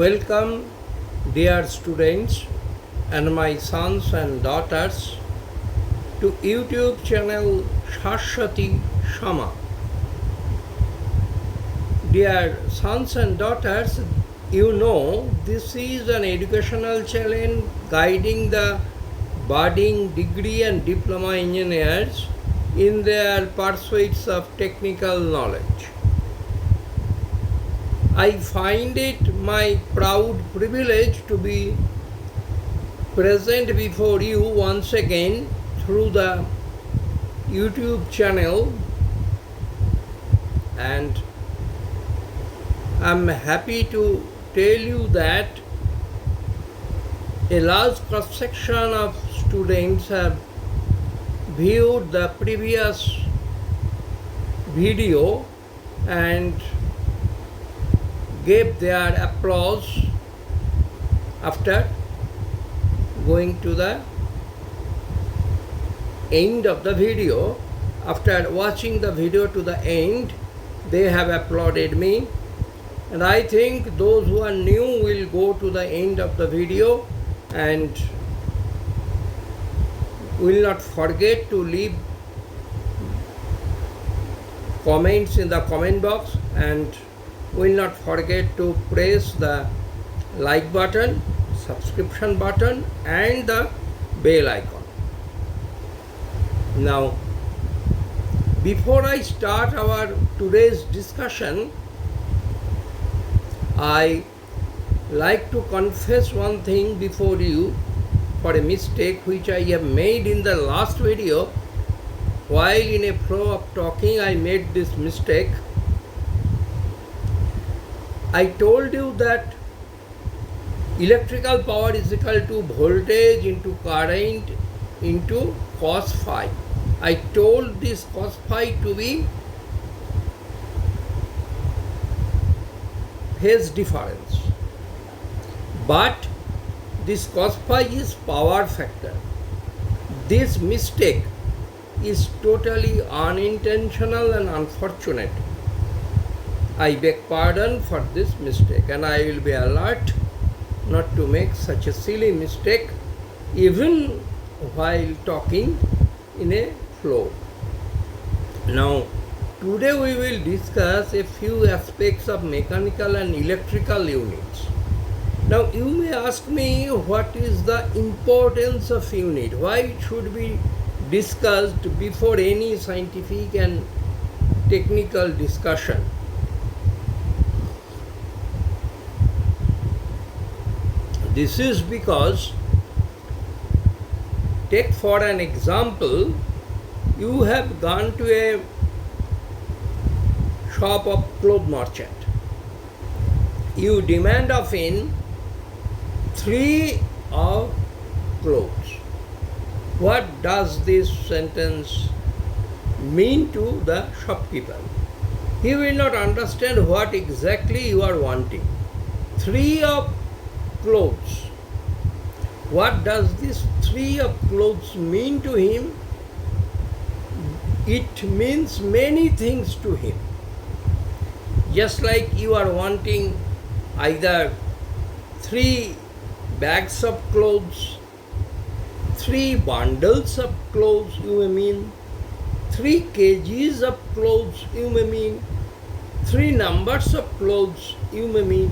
Welcome, dear students and my sons and daughters, to YouTube channel Shashwati Shama. Dear sons and daughters, you know this is an educational channel guiding the budding degree and diploma engineers in their pursuits of technical knowledge. I find it my proud privilege to be present before you once again through the YouTube channel, and I'm happy to tell you that a large cross-section of students have viewed the previous video and gave their applause after going to the end of the video. After watching the video to the end, they have applauded me, and I think those who are new will go to the end of the video and will not forget to leave comments in the comment box, and will not forget to press the like button, subscription button and the bell icon. Now, before I start our today's discussion, I like to confess one thing before you for a mistake which I have made in the last video. While in a flow of talking, I made this mistake. I told you that electrical power is equal to voltage into current into cos phi. I told this cos phi to be phase difference, but this cos phi is power factor. This mistake is totally unintentional and unfortunate. I beg pardon for this mistake, and I will be alert not to make such a silly mistake even while talking in a flow. Now, today we will discuss a few aspects of mechanical and electrical units. Now, you may ask me, what is the importance of unit? Why it should be discussed before any scientific and technical discussion? This is because, take for an example, you have gone to a shop of cloth merchant. You demand of him 3 of clothes. What does this sentence mean to the shopkeeper? He will not understand what exactly you are wanting. 3 of clothes. What does this 3 of clothes mean to him? It means many things to him. Just like you are wanting either 3 bags of clothes, 3 bundles of clothes, you may mean 3 kgs of clothes, you may mean 3 numbers of clothes, you may mean.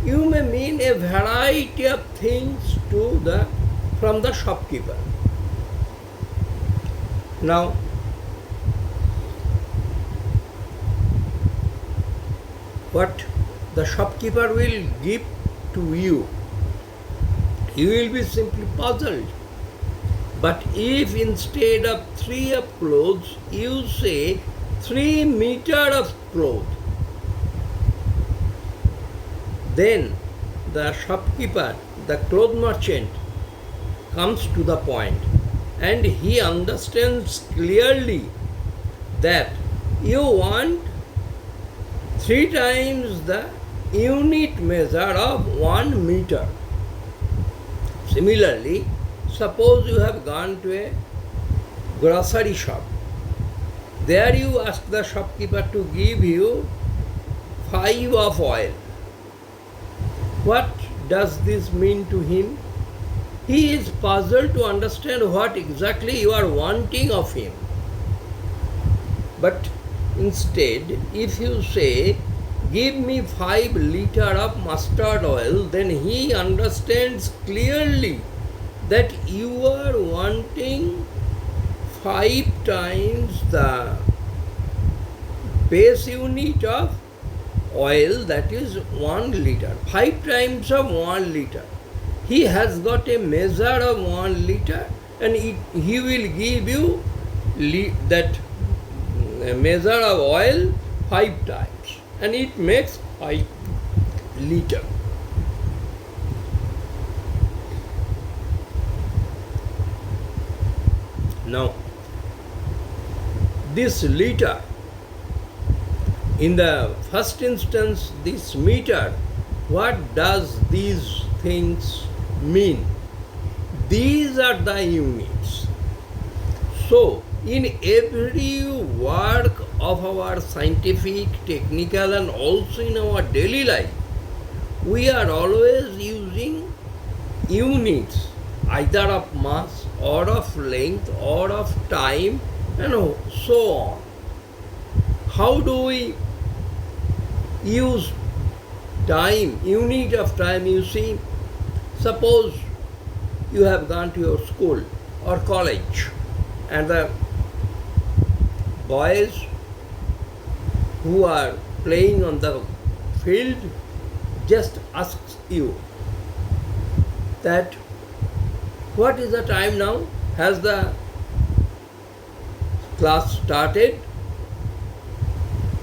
You may mean a variety of things from the shopkeeper. Now, what the shopkeeper will give to you, you will be simply puzzled. But if instead of 3 of clothes, you say 3 meters of cloth, then the shopkeeper, the cloth merchant, comes to the point, and he understands clearly that you want 3 times the unit measure of 1 meter. Similarly, suppose you have gone to a grocery shop. There you ask the shopkeeper to give you 5 of oil. What does this mean to him? He is puzzled to understand what exactly you are wanting of him. But instead, if you say, give me 5 liters of mustard oil, then he understands clearly that you are wanting 5 times the base unit of oil, that is 1 liter. 5 times of 1 liter. He has got a measure of 1 liter, and he will give you that measure of oil 5 times, and it makes 5 liter. Now, this liter, in the first instance, this meter, what does these things mean? These are the units. So, in every work of our scientific, technical, and also in our daily life, we are always using units, either of mass or of length or of time, and so on. How do we use time, unit of time? You see, suppose you have gone to your school or college, and the boys who are playing on the field just asks you that what is the time now? Has the class started?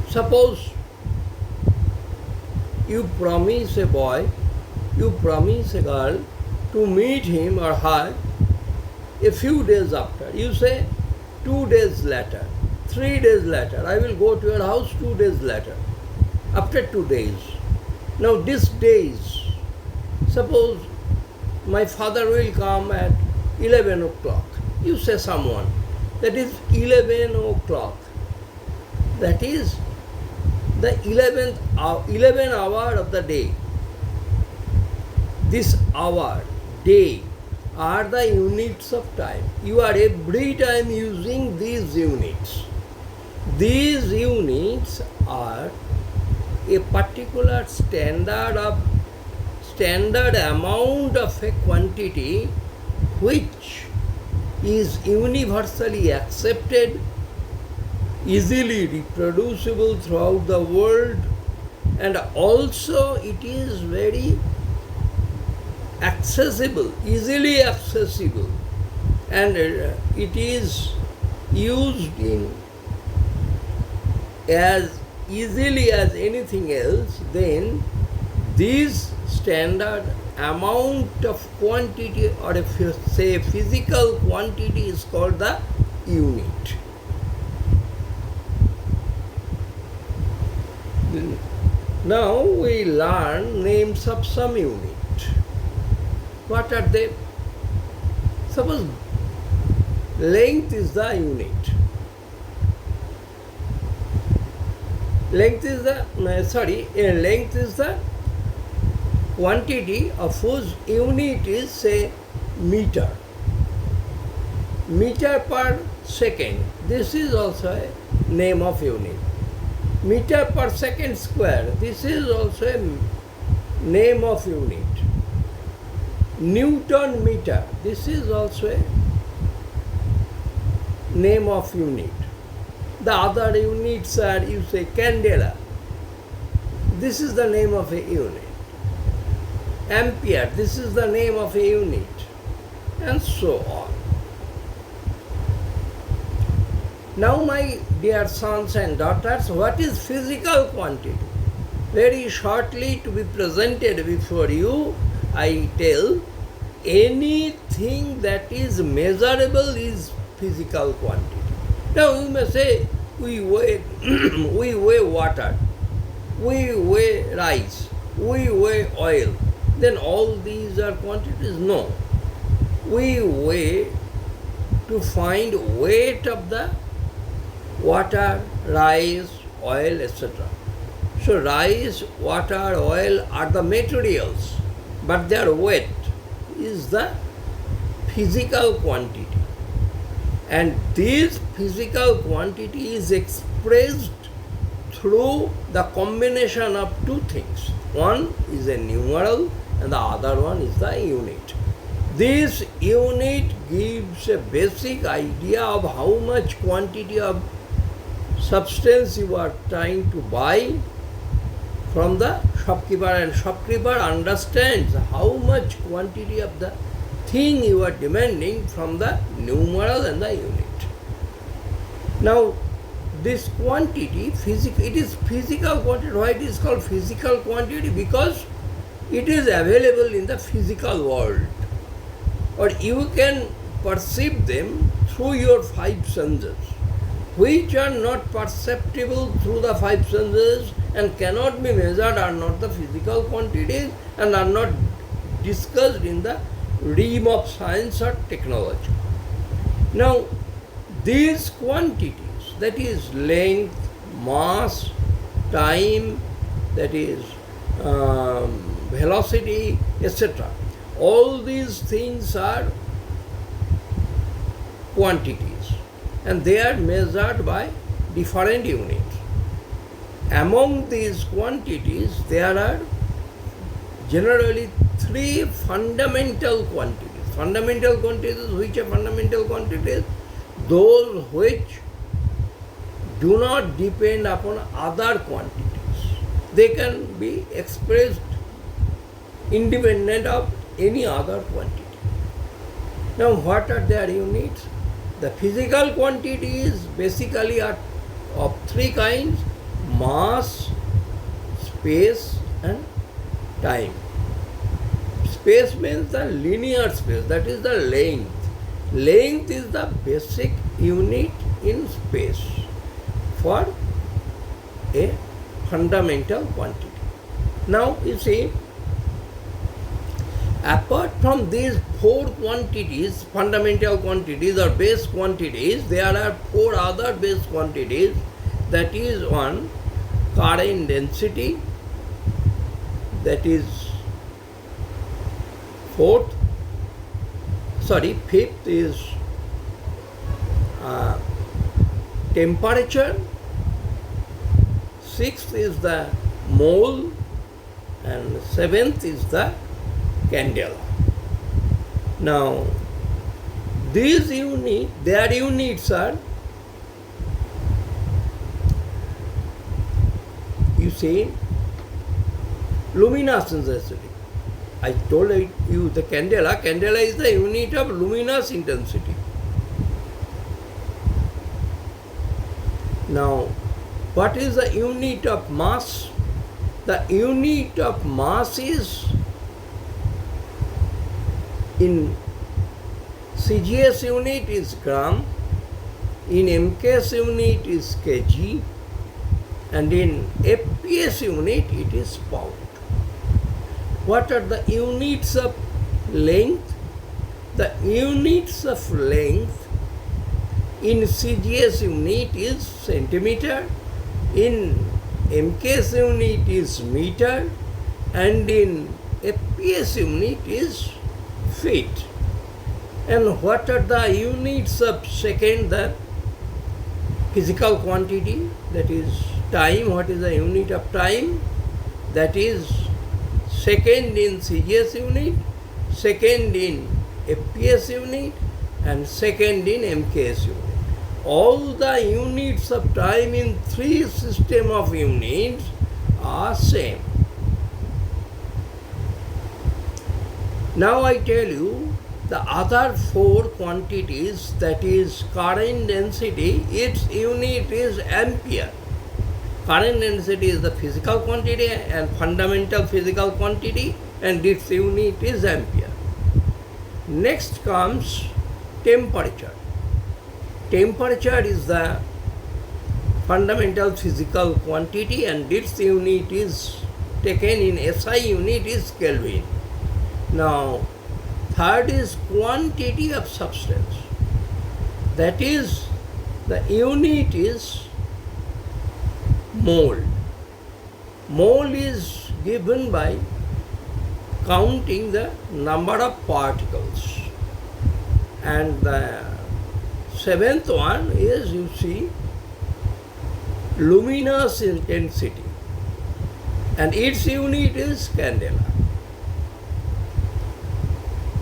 Suppose you promise a boy, you promise a girl to meet him or her a few days after. You say 2 days later, 3 days later, I will go to your house 2 days later, after 2 days. Now these days, suppose my father will come at 11 o'clock. You say someone, that is 11 o'clock. That is the 11 hour of the day. This hour, day, are the units of time. You are every time using these units. These units are a particular standard amount of a quantity which is universally accepted, easily reproducible throughout the world, and also it is very accessible, easily accessible, and it is used in as easily as anything else. Then this standard amount of quantity, or if you say physical quantity, is called the unit. Now we learn names of some unit. What are they? Suppose length is the unit. Length is the quantity of whose unit is, say, meter. Meter per second. This is also a name of unit. Meter per second square. This is also a name of unit. Newton meter. This is also a name of unit. The other units are, you say, candela. This is the name of a unit. Ampere. This is the name of a unit. And so on. Now, my dear sons and daughters, what is physical quantity? Very shortly to be presented before you, I tell, anything that is measurable is physical quantity. Now you may say, we weigh, we weigh water, we weigh rice, we weigh oil. Then all these are quantities? No. We weigh to find weight of the water, rice, oil, etc. So rice, water, oil are the materials. but their weight is the physical quantity. And this physical quantity is expressed through the combination of two things. One is a numeral and the other one is the unit. This unit gives a basic idea of how much quantity of substance you are trying to buy from the shopkeeper, and shopkeeper understands how much quantity of the thing you are demanding from the numeral and the unit. Now, this quantity, it is physical quantity. Why it is called physical quantity? Because it is available in the physical world, or you can perceive them through your five senses, which are not perceptible through the five senses and cannot be measured, are not the physical quantities and are not discussed in the realm of science or technology. Now, these quantities, that is length, mass, time, that is velocity, etc., all these things are quantities and they are measured by different units. Among these quantities, there are generally three fundamental quantities. Fundamental quantities, which are fundamental quantities? Those which do not depend upon other quantities. They can be expressed independent of any other quantity. Now, what are their units? The physical quantities basically are of three kinds: mass, space, and time. Space means the linear space, that is the length. Length is the basic unit in space for a fundamental quantity. Now, you see, apart from these four quantities, fundamental quantities or base quantities, there are four other base quantities. That is one, current density, that is fifth is temperature, sixth is the mole, and seventh is the candela. Now, these units, their units are, you see, luminous intensity. I told you the candela is the unit of luminous intensity. Now, what is the unit of mass? The unit of mass is, in CGS unit is gram, in MKS unit is kg, and in FPS unit it is pound. What are the units of length? The units of length in CGS unit is centimeter, in MKS unit is meter, and in FPS unit is feet. And what are the units of second? The physical quantity, that is time. What is the unit of time? That is second in CGS unit, second in FPS unit, and second in MKS unit. All the units of time in three system of units are same. Now I tell you the other four quantities, that is current density, its unit is ampere. Current density is the physical quantity and fundamental physical quantity, and its unit is ampere. Next comes temperature. Temperature is the fundamental physical quantity and its unit is taken in SI unit is Kelvin. Now, third is quantity of substance. That is, the unit is mole. Mole is given by counting the number of particles. And the seventh one is, you see, luminous intensity, and its unit is candela.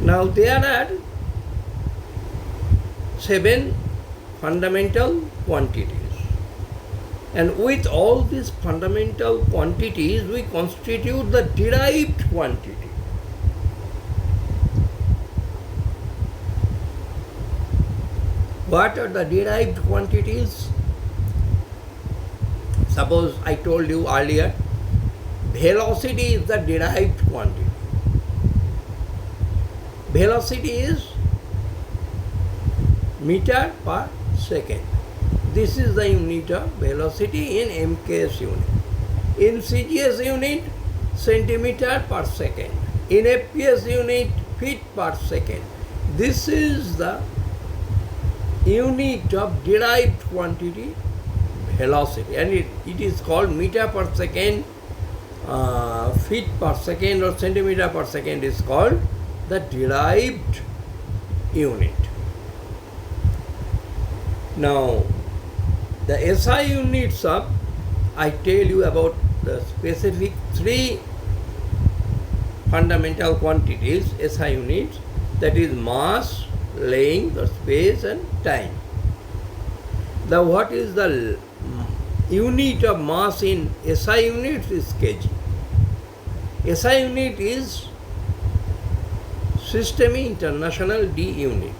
Now there are 7 fundamental quantities, and with all these fundamental quantities we constitute the derived quantity. What are the derived quantities? Suppose I told you earlier, velocity is the derived quantity. Velocity is meter per second. This is the unit of velocity in MKS unit. In CGS unit, centimeter per second. In FPS unit, feet per second. This is the unit of derived quantity, velocity, and it is called meter per second, feet per second or centimeter per second is called the derived unit. Now, the SI units of, I tell you about the specific 3 fundamental quantities, SI units, that is mass, length or space, and time. Now, what is the unit of mass in SI units is kg. SI unit is System International D unit.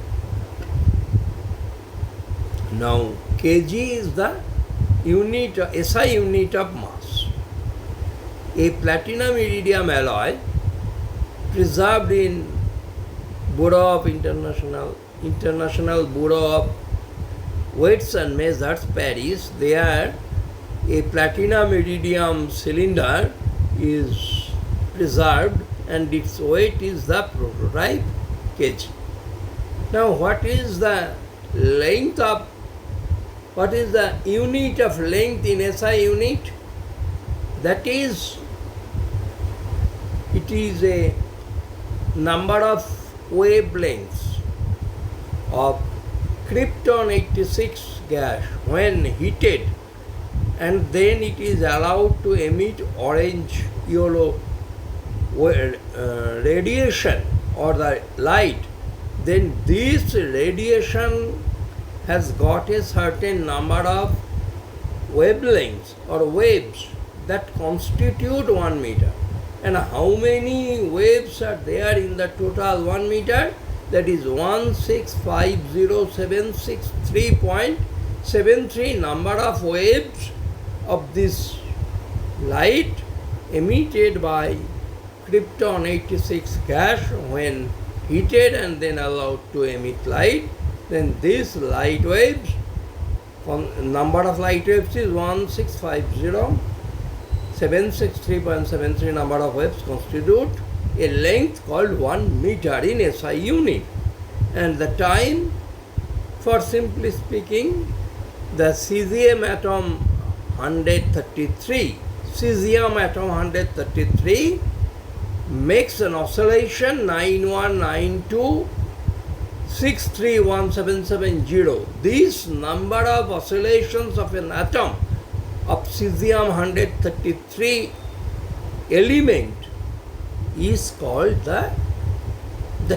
Now, kg is the unit, SI unit of mass. A platinum iridium alloy preserved in Bureau of International Bureau of Weights and Measures, Paris, there a platinum iridium cylinder is preserved and its weight is the prototype kg. Now, what is the length of, what is the unit of length in SI unit? That is, it is a number of wavelengths of krypton 86 gas when heated, and then it is allowed to emit orange yellow radiation or the light, then this radiation has got a certain number of wavelengths or waves that constitute 1 meter. And how many waves are there in the total 1 meter? That is 1650763.73 number of waves of this light emitted by krypton 86 gas when heated and then allowed to emit light. Then this light waves, number of light waves is 1650763.73 number of waves constitute a length called 1 meter in SI unit. And the time, for simply speaking, the cesium atom 133, cesium atom 133 makes an oscillation 9192 631,770. This number of oscillations of an atom of cesium 133 element is called the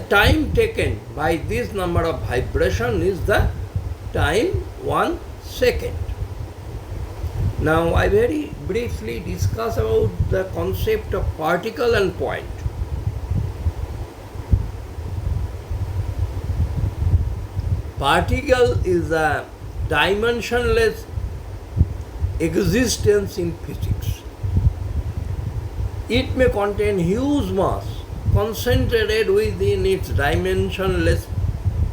time taken by this number of vibration is the time 1 second. Now, I very briefly discuss about the concept of particle and point. Particle is a dimensionless existence in physics. It may contain huge mass concentrated within its dimensionless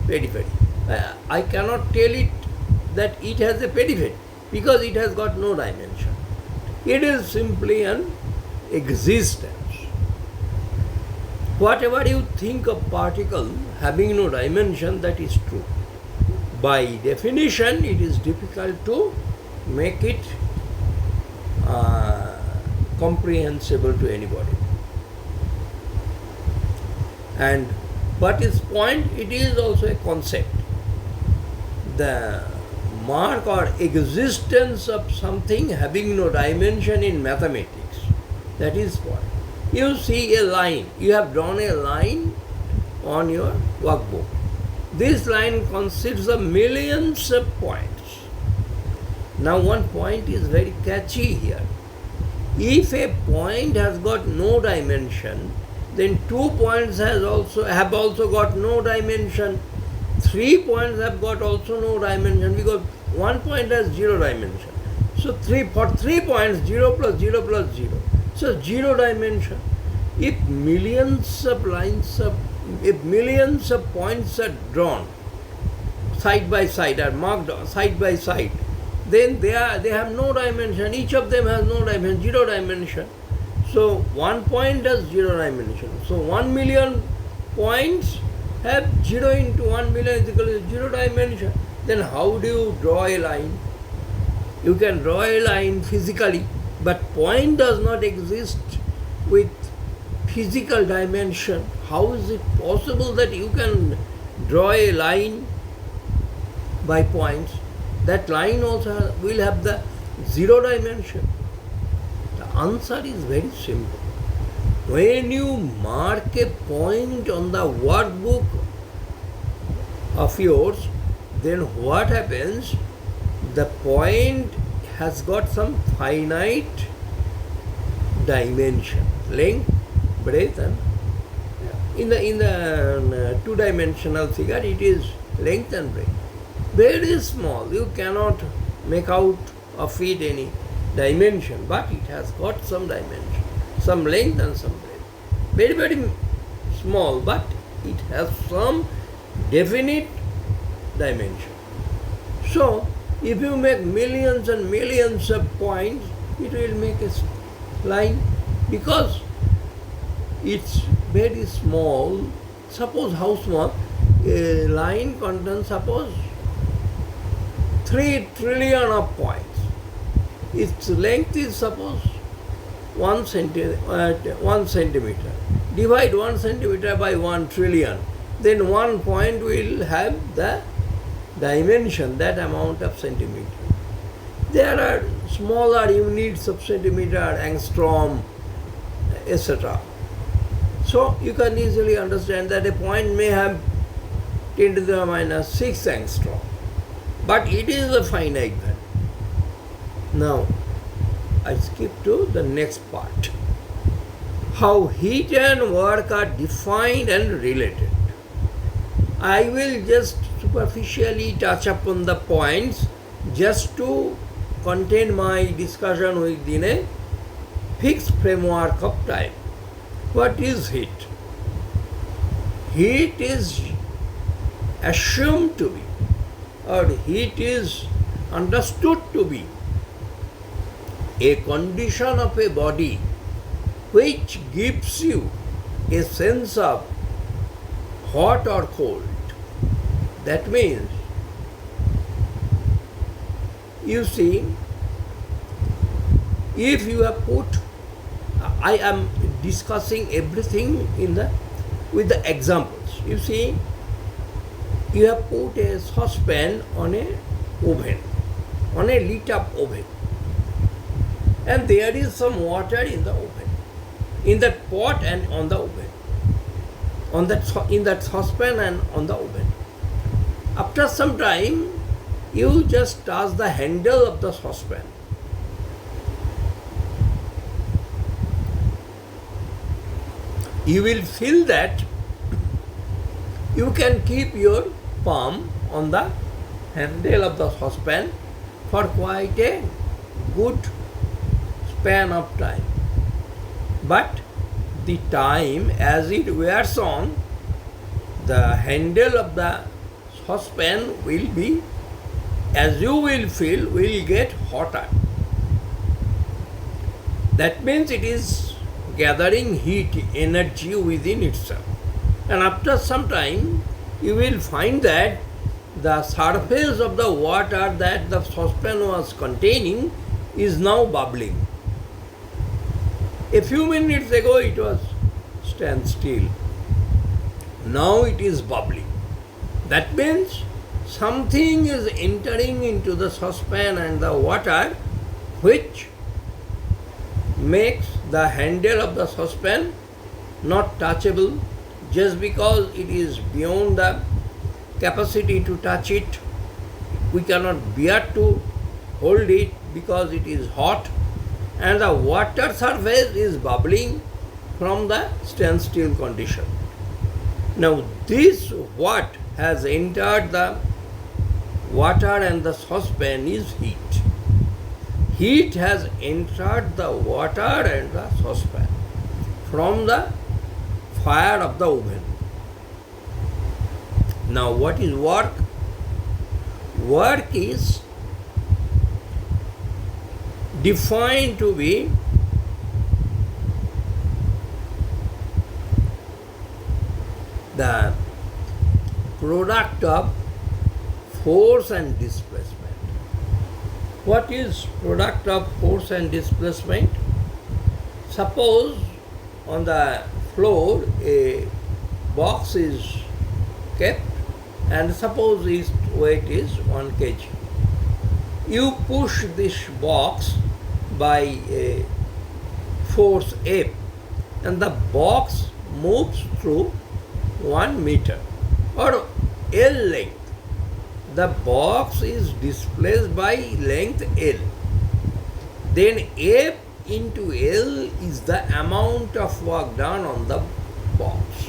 periphery. I cannot tell it that it has a periphery because it has got no dimension. It is simply an existence. Whatever you think of particle having no dimension, that is true. By definition, it is difficult to make it comprehensible to anybody. And what is point? It is also a concept. The mark or existence of something having no dimension in mathematics. That is point. You see a line. You have drawn a line on your workbook. This line consists of millions of points. Now one point is very catchy here. If a point has got no dimension, then 2 points have also got no dimension. 3 points have got also no dimension because 1 point has 0 dimension. So for 3 points, 0 plus 0 plus 0. So 0 dimension. If millions of points are drawn side by side, are marked side by side, then they have no dimension. Each of them has no dimension, 0 dimension. So 1 point has 0 dimension. So 1 million points have 0 into 1 million is equal to 0 dimension. Then how do you draw a line? You can draw a line physically, but point does not exist with physical dimension. How is it possible that you can draw a line by points? That line also will have the 0 dimension. The answer is very simple. When you mark a point on the workbook of yours, then what happens? The point has got some finite dimension, length, breadth, and in the two-dimensional figure it is length and breadth. Very small. You cannot make out of it any dimension, but it has got some dimension, some length and some breadth. Very, very small, but it has some definite dimension. So, if you make millions and millions of points, it will make a line because it's very small. Suppose how small? A line contains, suppose, 3 trillion of points. Its length is, suppose, 1 centimeter. Divide 1 centimeter by 1 trillion. Then 1 point will have the dimension, that amount of centimeter. There are smaller units of centimeter, angstrom, etc. So you can easily understand that a point may have 10 to the minus 6 angstrom, but it is a finite value. Now, I skip to the next part. How heat and work are defined and related. I will just superficially touch upon the points just to contain my discussion within a fixed framework of time. What is heat? Heat is assumed to be, or heat is understood to be, a condition of a body which gives you a sense of hot or cold. That means, you see, if you have put, I am discussing everything with the examples. You see, you have put a saucepan on a oven, on a lit up oven, and there is some water in the oven, in that pot and on the oven, in that saucepan and on the oven. After some time, you just touch the handle of the saucepan. You will feel that you can keep your palm on the handle of the saucepan for quite a good span of time. But the time as it wears on, the handle of the saucepan will be, as you will feel, will get hotter. That means it is gathering heat, energy within itself. And after some time, you will find that the surface of the water that the saucepan was containing is now bubbling. A few minutes ago it was stand still. Now it is bubbling. That means something is entering into the saucepan and the water, which makes the handle of the saucepan not touchable just because it is beyond the capacity to touch it. We cannot bear to hold it because it is hot, and the water surface is bubbling from the standstill condition. Now, this what has entered the water and the saucepan is heat. Heat has entered the water and the saucepan from the fire of the oven. Now, what is work? Work is defined to be the product of force and displacement. What is product of force and displacement? Suppose on the floor a box is kept, and suppose its weight is 1 kg. You push this box by a force F, and the box moves through 1 meter or L length. The box is displaced by length L. Then F into L is the amount of work done on the box.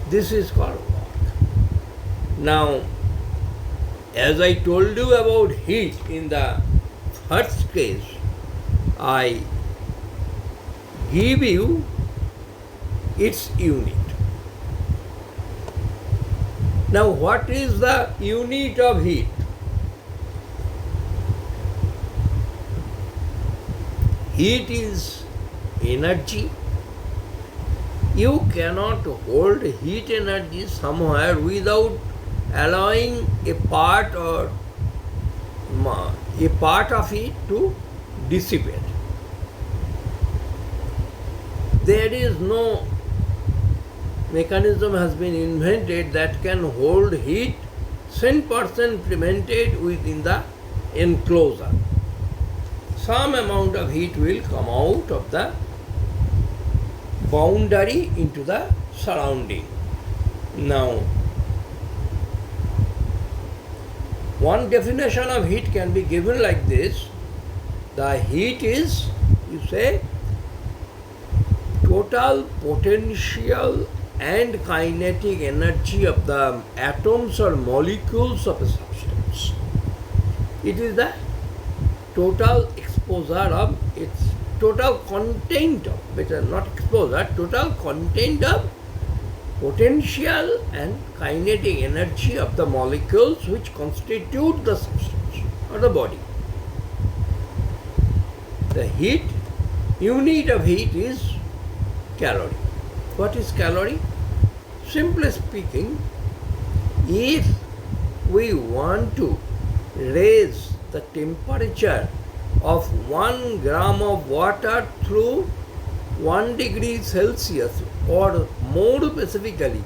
This is called work. Now, as I told you about heat in the first case, I give you its unit. Now, what is the unit of heat? Heat is energy. You cannot hold heat energy somewhere without allowing a part of it to dissipate. There is no mechanism has been invented that can hold heat 100% prevented within the enclosure. Some amount of heat will come out of the boundary into the surrounding. Now, one definition of heat can be given like this. The heat is, you say, total potential and kinetic energy of the atoms or molecules of a substance. It is the total exposure of its total content of, better not exposure, total content of potential and kinetic energy of the molecules which constitute the substance or the body. The heat, unit of heat is calorie. What is calorie? Simply speaking, if we want to raise the temperature of 1 gram of water through 1 degree Celsius, or more specifically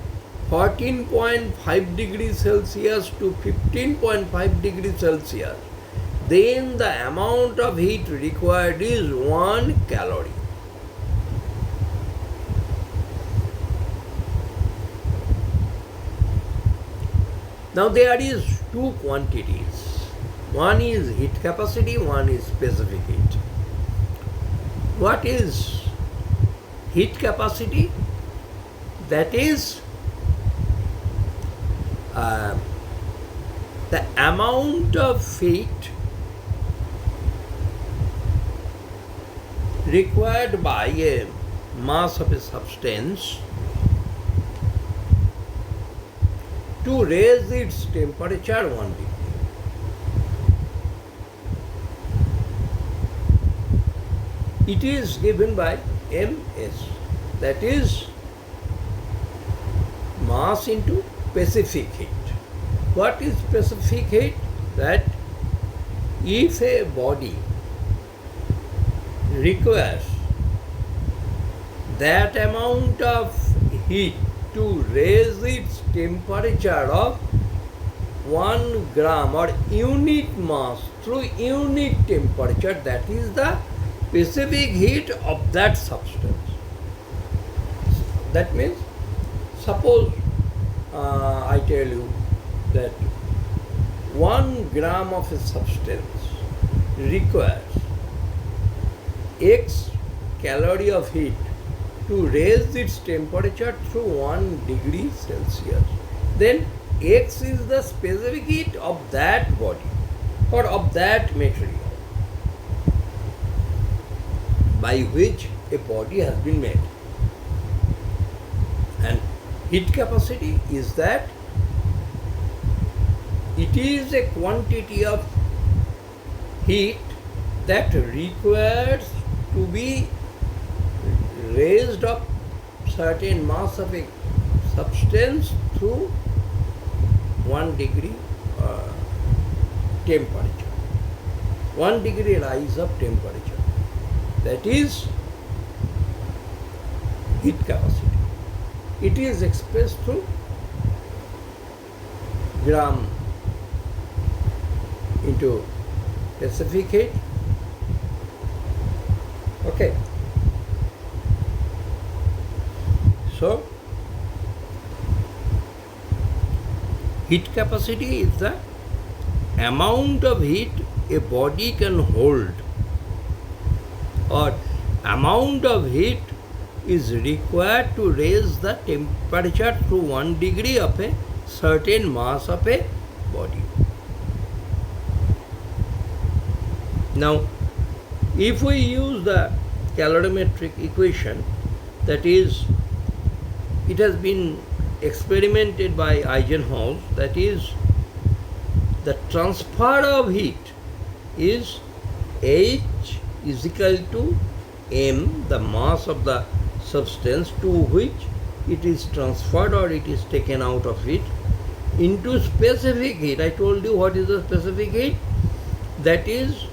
14.5 degrees Celsius to 15.5 degrees Celsius, then the amount of heat required is 1 calorie. Now there is two quantities. One is heat capacity, one is specific heat. What is heat capacity? That is the amount of heat required by a mass of a substance to raise its temperature 1 degree. It is given by ms, that is mass into specific heat. What is specific heat? That if a body requires that amount of heat to raise its temperature of 1 gram or unit mass through unit temperature, that is the specific heat of that substance. That means, suppose I tell you that 1 gram of a substance requires X calorie of heat to raise its temperature through 1 degree Celsius. Then X is the specific heat of that body or of that material by which a body has been made. And heat capacity is that it is a quantity of heat that requires to be raised up certain mass of a substance through 1 degree temperature. 1 degree rise of temperature. That is heat capacity. It is expressed through gram into specific heat. Okay. So, heat capacity is the amount of heat a body can hold, or amount of heat is required to raise the temperature to 1 degree of a certain mass of a body. Now, if we use the calorimetric equation, that is, it has been experimented by Eisenhower, that is, the transfer of heat is H is equal to m, the mass of the substance to which it is transferred or it is taken out of it, into specific heat. I told you what is the specific heat? That is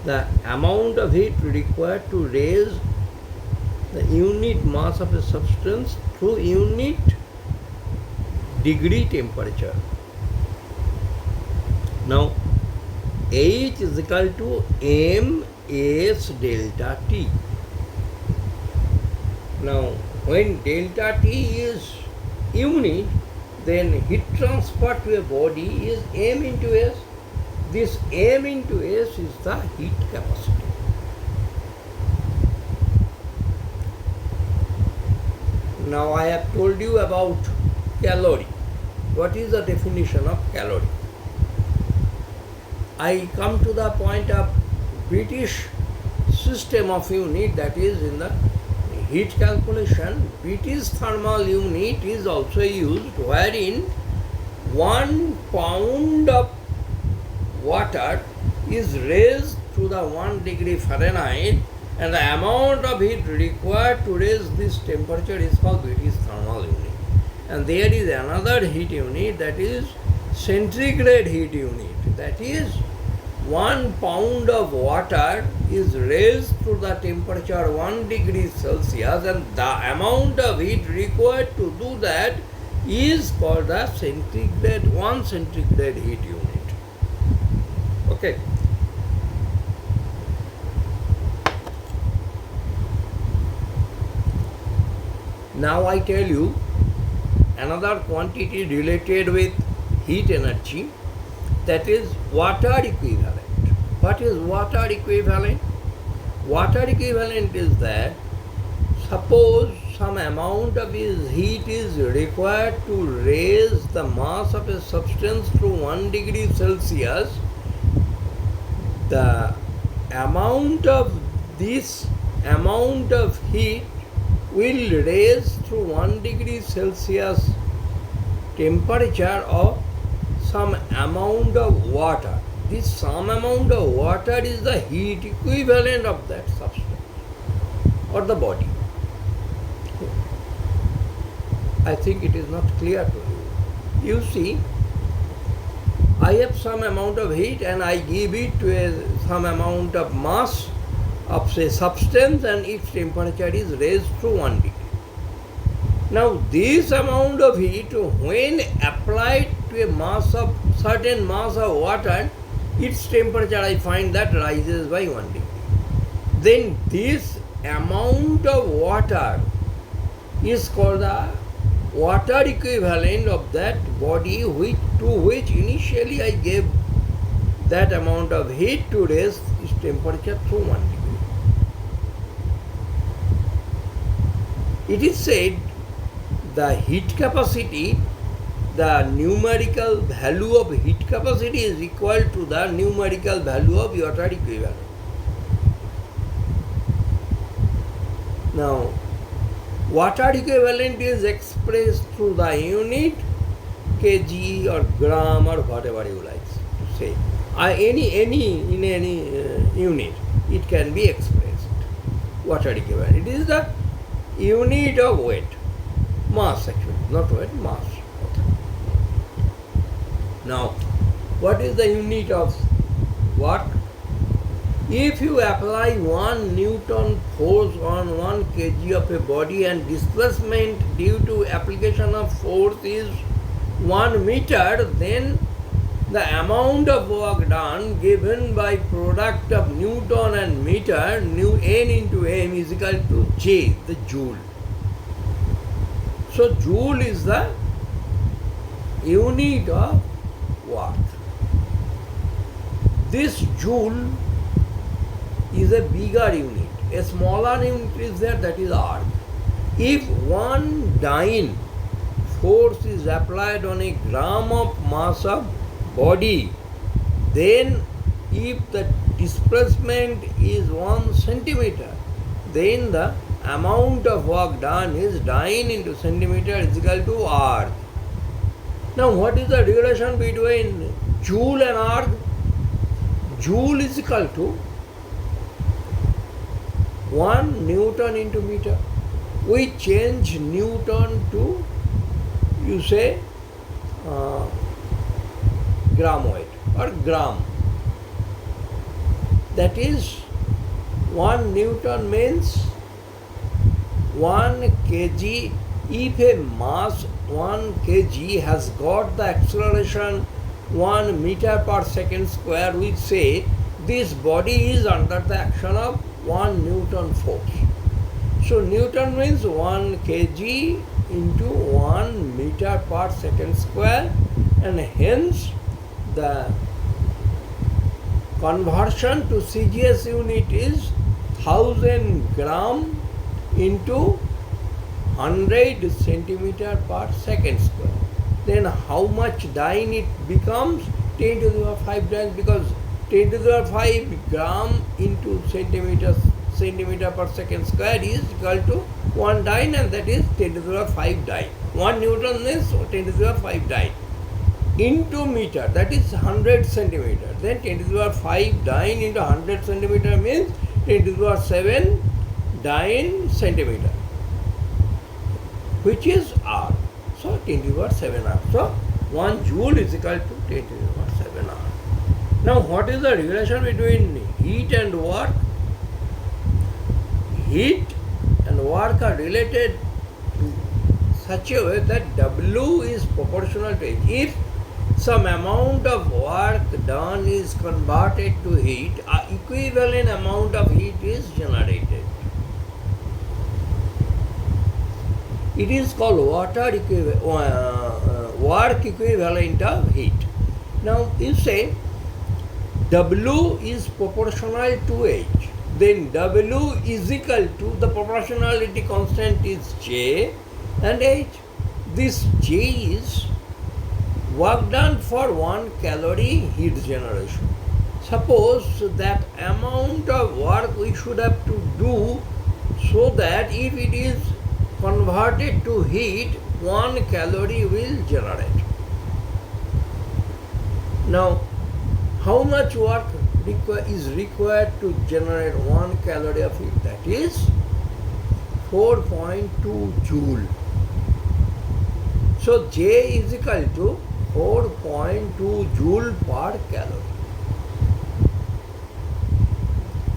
the amount of heat required to raise the unit mass of a substance through unit degree temperature. Now, H is equal to ms delta T. Now, when delta T is unit, then heat transfer to a body is m into S. This m into S is the heat capacity. Now, I have told you about calorie. What is the definition of calorie? I come to the point of British system of unit, that is, in the heat calculation, British thermal unit is also used, wherein 1 pound of water is raised to the 1 degree Fahrenheit, and the amount of heat required to raise this temperature is called British thermal unit. And there is another heat unit, that is centigrade heat unit. That is, 1 pound of water is raised to the temperature 1 degree Celsius, and the amount of heat required to do that is called the centigrade, 1 centigrade heat unit. Okay. Now I tell you another quantity related with heat energy, that is water equivalent. What is water equivalent? Water equivalent is that, suppose some amount of heat is required to raise the mass of a substance to 1 degree Celsius, the amount of this amount of heat will raise through 1 degree Celsius temperature of some amount of water. This some amount of water is the heat equivalent of that substance or the body. I think it is not clear to you. You see, I have some amount of heat and I give it to some amount of mass of say substance, and its temperature is raised to 1 degree. Now this amount of heat when applied to a mass of certain mass of water, its temperature I find that rises by 1 degree. Then this amount of water is called the water equivalent of that body to which initially I gave that amount of heat to raise its temperature through 1 degree. It is said the heat capacity, the numerical value of heat capacity is equal to the numerical value of water equivalent. Now, water equivalent is expressed through the unit kg or gram or whatever you like to say. In any unit, it can be expressed. Water equivalent. It is the unit of weight, mass actually, not weight, mass. Now, what is the unit of work? If you apply 1 Newton force on 1 kg of a body and displacement due to application of force is 1 meter, then the amount of work done given by product of Newton and meter, nu n into m is equal to J, the joule. So joule is the unit of work. This joule is a bigger unit. A smaller unit is there, that is arc. If 1 dyne force is applied on a gram of mass of body, then if the displacement is 1 centimeter, then the amount of work done is dyne into centimeter is equal to arc. Now what is the relation between joule and arc? Joule is equal to 1 Newton into meter. We change Newton to, you say, gram weight or gram. That is 1 Newton means 1 kg. If a mass 1 kg has got the acceleration 1 meter per second square, we say this body is under the action of 1 Newton force. So Newton means 1 kg into 1 meter per second square, and hence the conversion to CGS unit is 1000 gram into 100 centimeter per second square. Then how much dyne it becomes? 10 to the power 5 dyne, because 10 to the power 5 gram into centimeter per second square is equal to 1 dyne, and that is 10 to the power 5 dyne. 1 Newton is 10 to the power 5 dyne into meter, that is 100 centimeter. Then 10 to the power 5 dyne into 100 centimeter means 10 to the power 7 dyne centimeter, which is R. So 10 to the power 7 R. So 1 joule is equal to 10 to the power 7 R. Now what is the relation between heat and work? Heat and work are related in such a way that W is proportional to H. If some amount of work done is converted to heat, an equivalent amount of heat is generated. It is called work equivalent of heat. Now you say W is proportional to H. Then W is equal to, the proportionality constant is J and H. This J is work done for 1 calorie heat generation. Suppose that amount of work we should have to do so that if it is converted to heat, 1 calorie will generate. Now, how much work is required to generate 1 calorie of heat? That is 4.2 joule. So J is equal to 4.2 joule per calorie.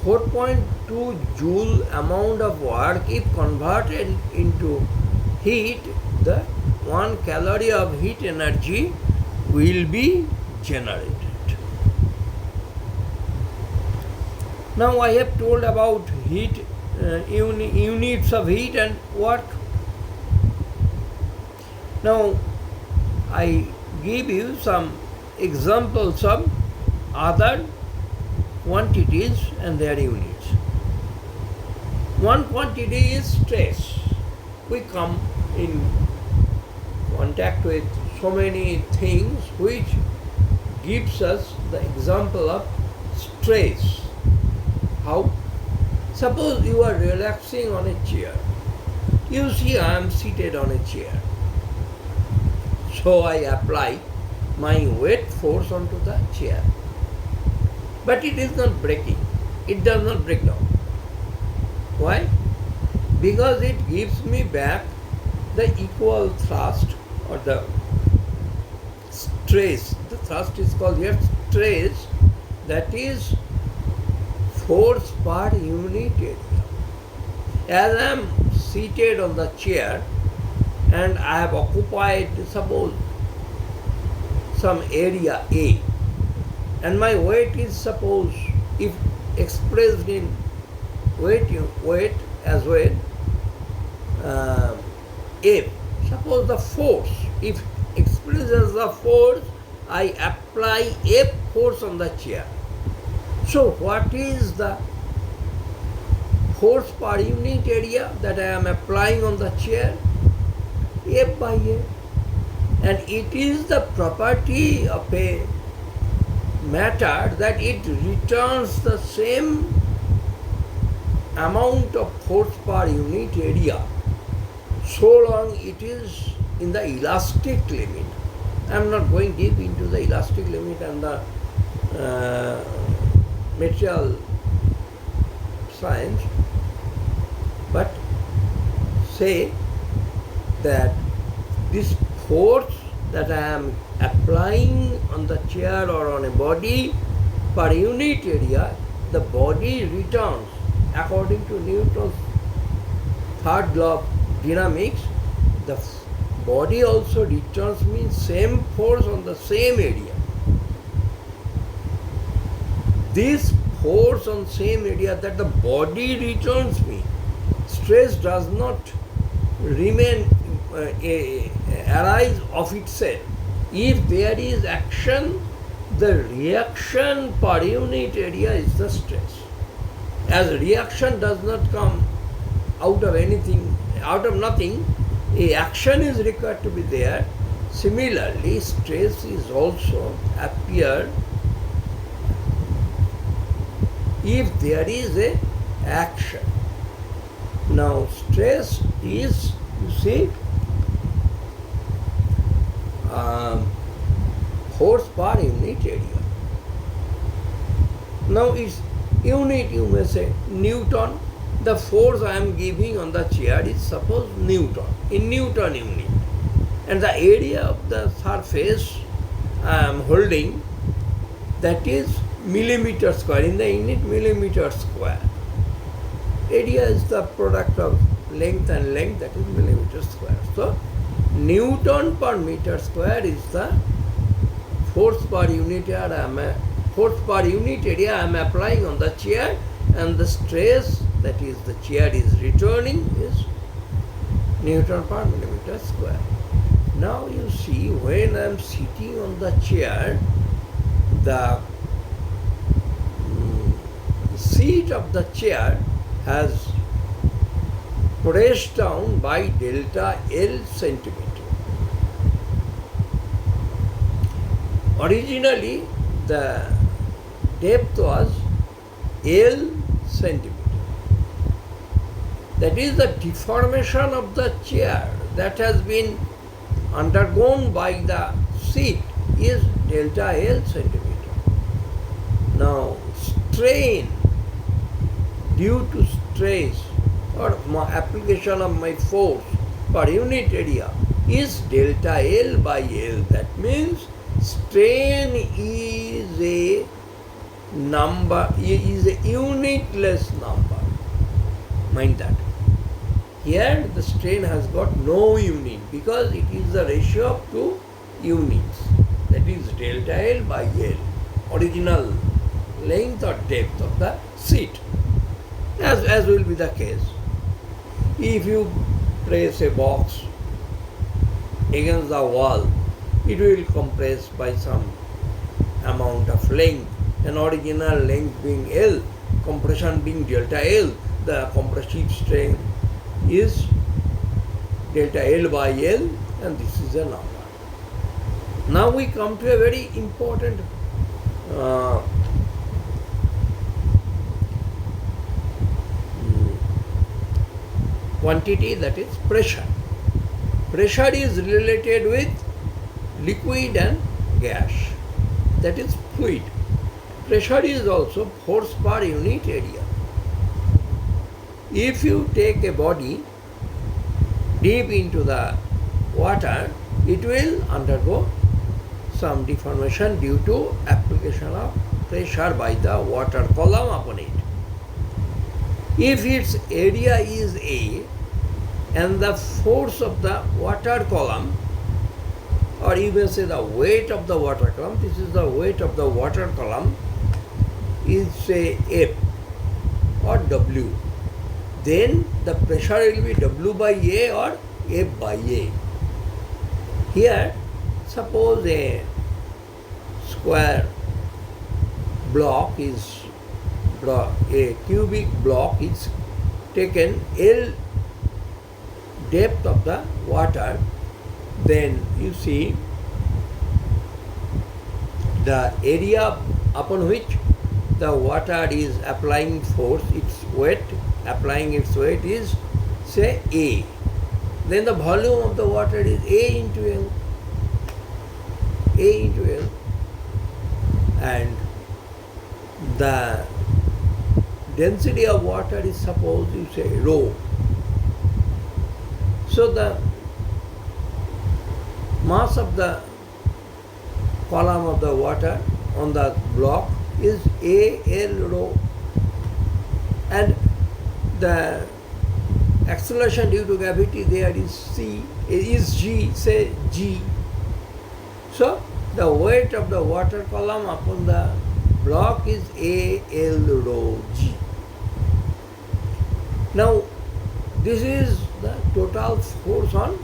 4.2 joule amount of work, if converted into heat, the 1 calorie of heat energy will be generated. Now I have told about heat, units of heat and work. Now I give you some examples of other quantities and their units. One quantity is stress. We come in contact with so many things which gives us the example of stress. How? Suppose you are relaxing on a chair. You see I am seated on a chair. So I apply my weight force onto the chair. But it is not breaking. It does not break down. Why? Because it gives me back the equal thrust or the stress. The thrust is called here stress, that is force per unit area. As I am seated on the chair and I have occupied, suppose, some area A, and my weight is, suppose, if expressed in weight as well, F. Suppose the force, if expressed as the force, I apply F force on the chair. So what is the force per unit area that I am applying on the chair? F by A. And it is the property of a matter that it returns the same amount of force per unit area so long it is in the elastic limit. I am not going deep into the elastic limit and the material science, but say that this force that I am applying on the chair or on a body per unit area, the body returns according to Newton's third law of dynamics. The body also returns me same force on the same area. This force on same area that the body returns me, stress does not remain arise of itself. If there is action, the reaction per unit area is the stress. As reaction does not come out of anything, out of nothing, a action is required to be there. Similarly, stress is also appear if there is a action. Now stress is, you see, force per unit area. Now its unit, you may say, Newton. The force I am giving on the chair is, suppose, Newton, in Newton unit. And the area of the surface I am holding, that is millimeter square, in the unit millimeter square. Area is the product of length and length, that is millimeter square. So Newton per meter square is the force per unit area I am applying on the chair, and the stress, that is the chair is returning, is Newton per millimeter square. Now you see, when I am sitting on the chair, the seat of the chair has pressed down by delta L centimeter. Originally, the depth was L centimeter. That is the deformation of the chair that has been undergone by the seat is delta L centimeter. Now, strain due to stress or application of my force per unit area is delta L by L. That means strain is a number, is a unitless number. Mind that. Here the strain has got no unit because it is the ratio of two units, that is delta L by L, original length or depth of the sheet, as will be the case. If you place a box against the wall, it will compress by some amount of length, and original length being L, compression being delta L, the compressive strain is delta L by L, and this is a number. Now we come to a very important quantity, that is pressure. Pressure is related with liquid and gas, that is fluid. Pressure is also force per unit area. If you take a body deep into the water, it will undergo some deformation due to application of pressure by the water column upon it. If its area is A and the force of the water column, or you may say the weight of the water column, this is the weight of the water column, is say F or W, then the pressure will be W by A or F by A. Here, suppose a square block is, a cubic block is taken L depth of the water, then you see the area upon which the water is applying force, its weight, applying its weight is say A. Then the volume of the water is A into L. A into L. And the density of water is, suppose you say rho. So the mass of the column of the water on the block is AL rho, and the acceleration due to gravity there is G, say G. So the weight of the water column upon the block is AL rho G. Now this is the total force on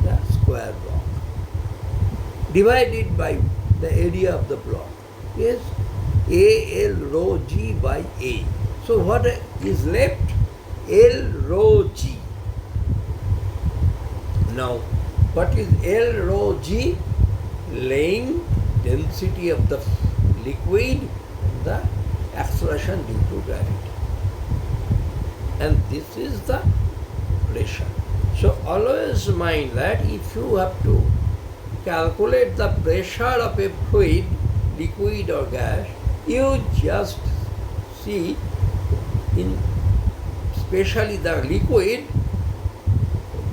the square block divided by the area of the block is AL rho G by A. So what is left? L rho G. Now what is L rho G? Laying density of the liquid and the acceleration due to gravity. And this is the pressure. So always mind that if you have to calculate the pressure of a fluid, liquid or gas, you just see, in especially the liquid,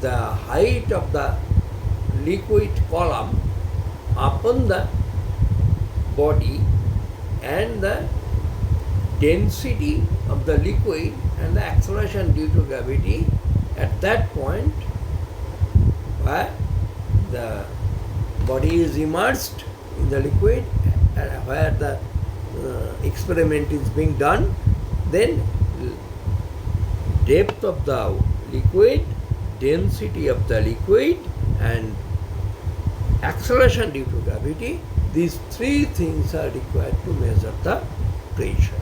the height of the liquid column upon the body and the density of the liquid and the acceleration due to gravity at that point where the body is immersed in the liquid and where the experiment is being done, then depth of the liquid, density of the liquid and acceleration due to gravity, these three things are required to measure the pressure.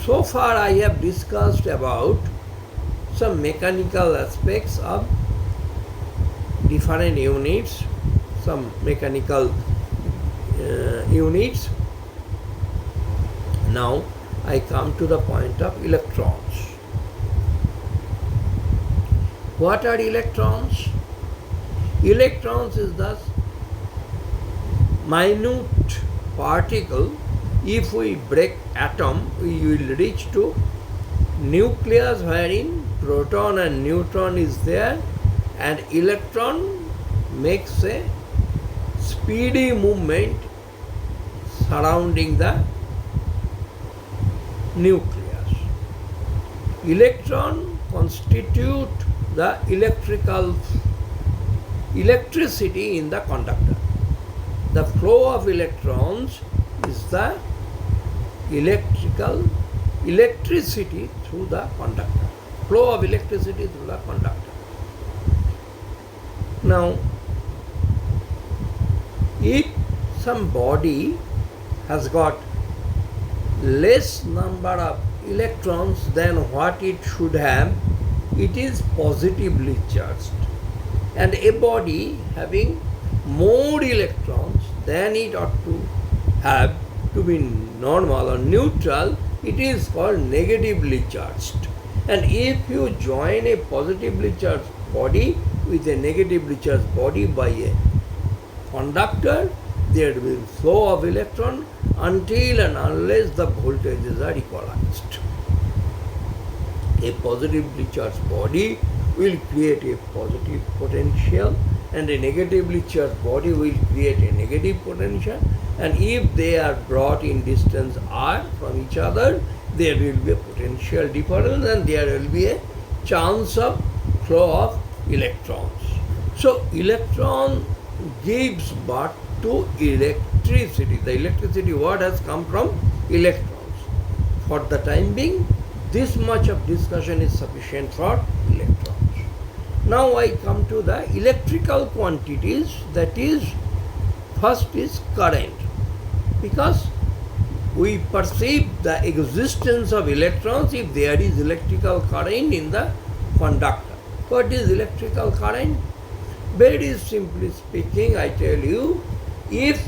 So far I have discussed about some mechanical aspects of different units, some mechanical units. Now I come to the point of electrons. What are electrons? Electrons is the minute particle. If we break atom, we will reach to nucleus wherein proton and neutron is there, and electron makes a speedy movement surrounding the nucleus. Electron constitute the electricity in the conductor. The flow of electrons is the electricity through the conductor. Flow of electricity through the conductor. Now, if some body has got less number of electrons than what it should have, it is positively charged. And a body having more electrons than it ought to have to be normal or neutral, it is called negatively charged. And if you join a positively charged body with a negatively charged body by a conductor, there will be flow of electron until and unless the voltages are equalized. A positively charged body will create a positive potential and a negatively charged body will create a negative potential, and if they are brought in distance r from each other, there will be a potential difference and there will be a chance of flow of electrons. So electron gives birth to electricity. The electricity word has come from electrons. For the time being, this much of discussion is sufficient for electrons. Now I come to the electrical quantities, that is, first is current. Because we perceive the existence of electrons if there is electrical current in the conductor. What is electrical current? Very simply speaking, I tell you, if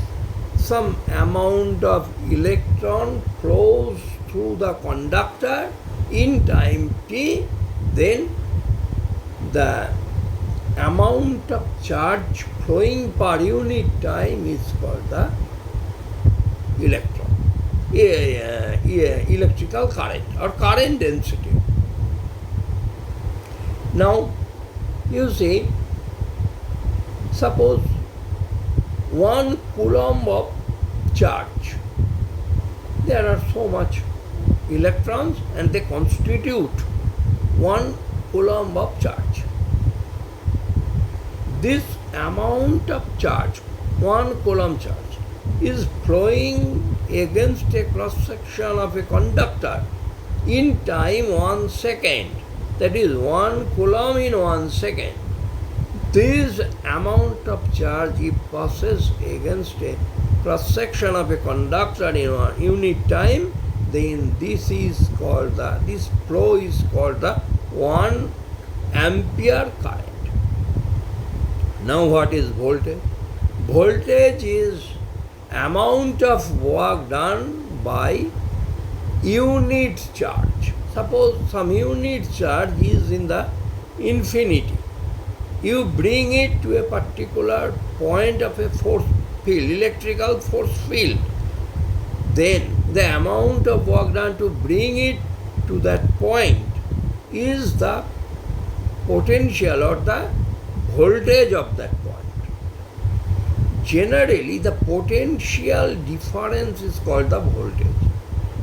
some amount of electron flows through the conductor in time t, then the amount of charge flowing per unit time is called the electrical current or current density. Now, you see, suppose 1 coulomb of charge. There are so much electrons and they constitute 1 coulomb of charge. This amount of charge, 1 coulomb charge, is flowing against a cross section of a conductor in time 1 second. That is 1 coulomb in 1 second. This amount of charge, if passes against a cross section of a conductor in 1 unit time, then this flow is called the 1 ampere current. Now what is voltage? Voltage is amount of work done by unit charge. Suppose some unit charge is in the infinity. You bring it to a particular point of a force field, electrical force field. Then the amount of work done to bring it to that point is the potential or the voltage of that point. Generally, the potential difference is called the voltage.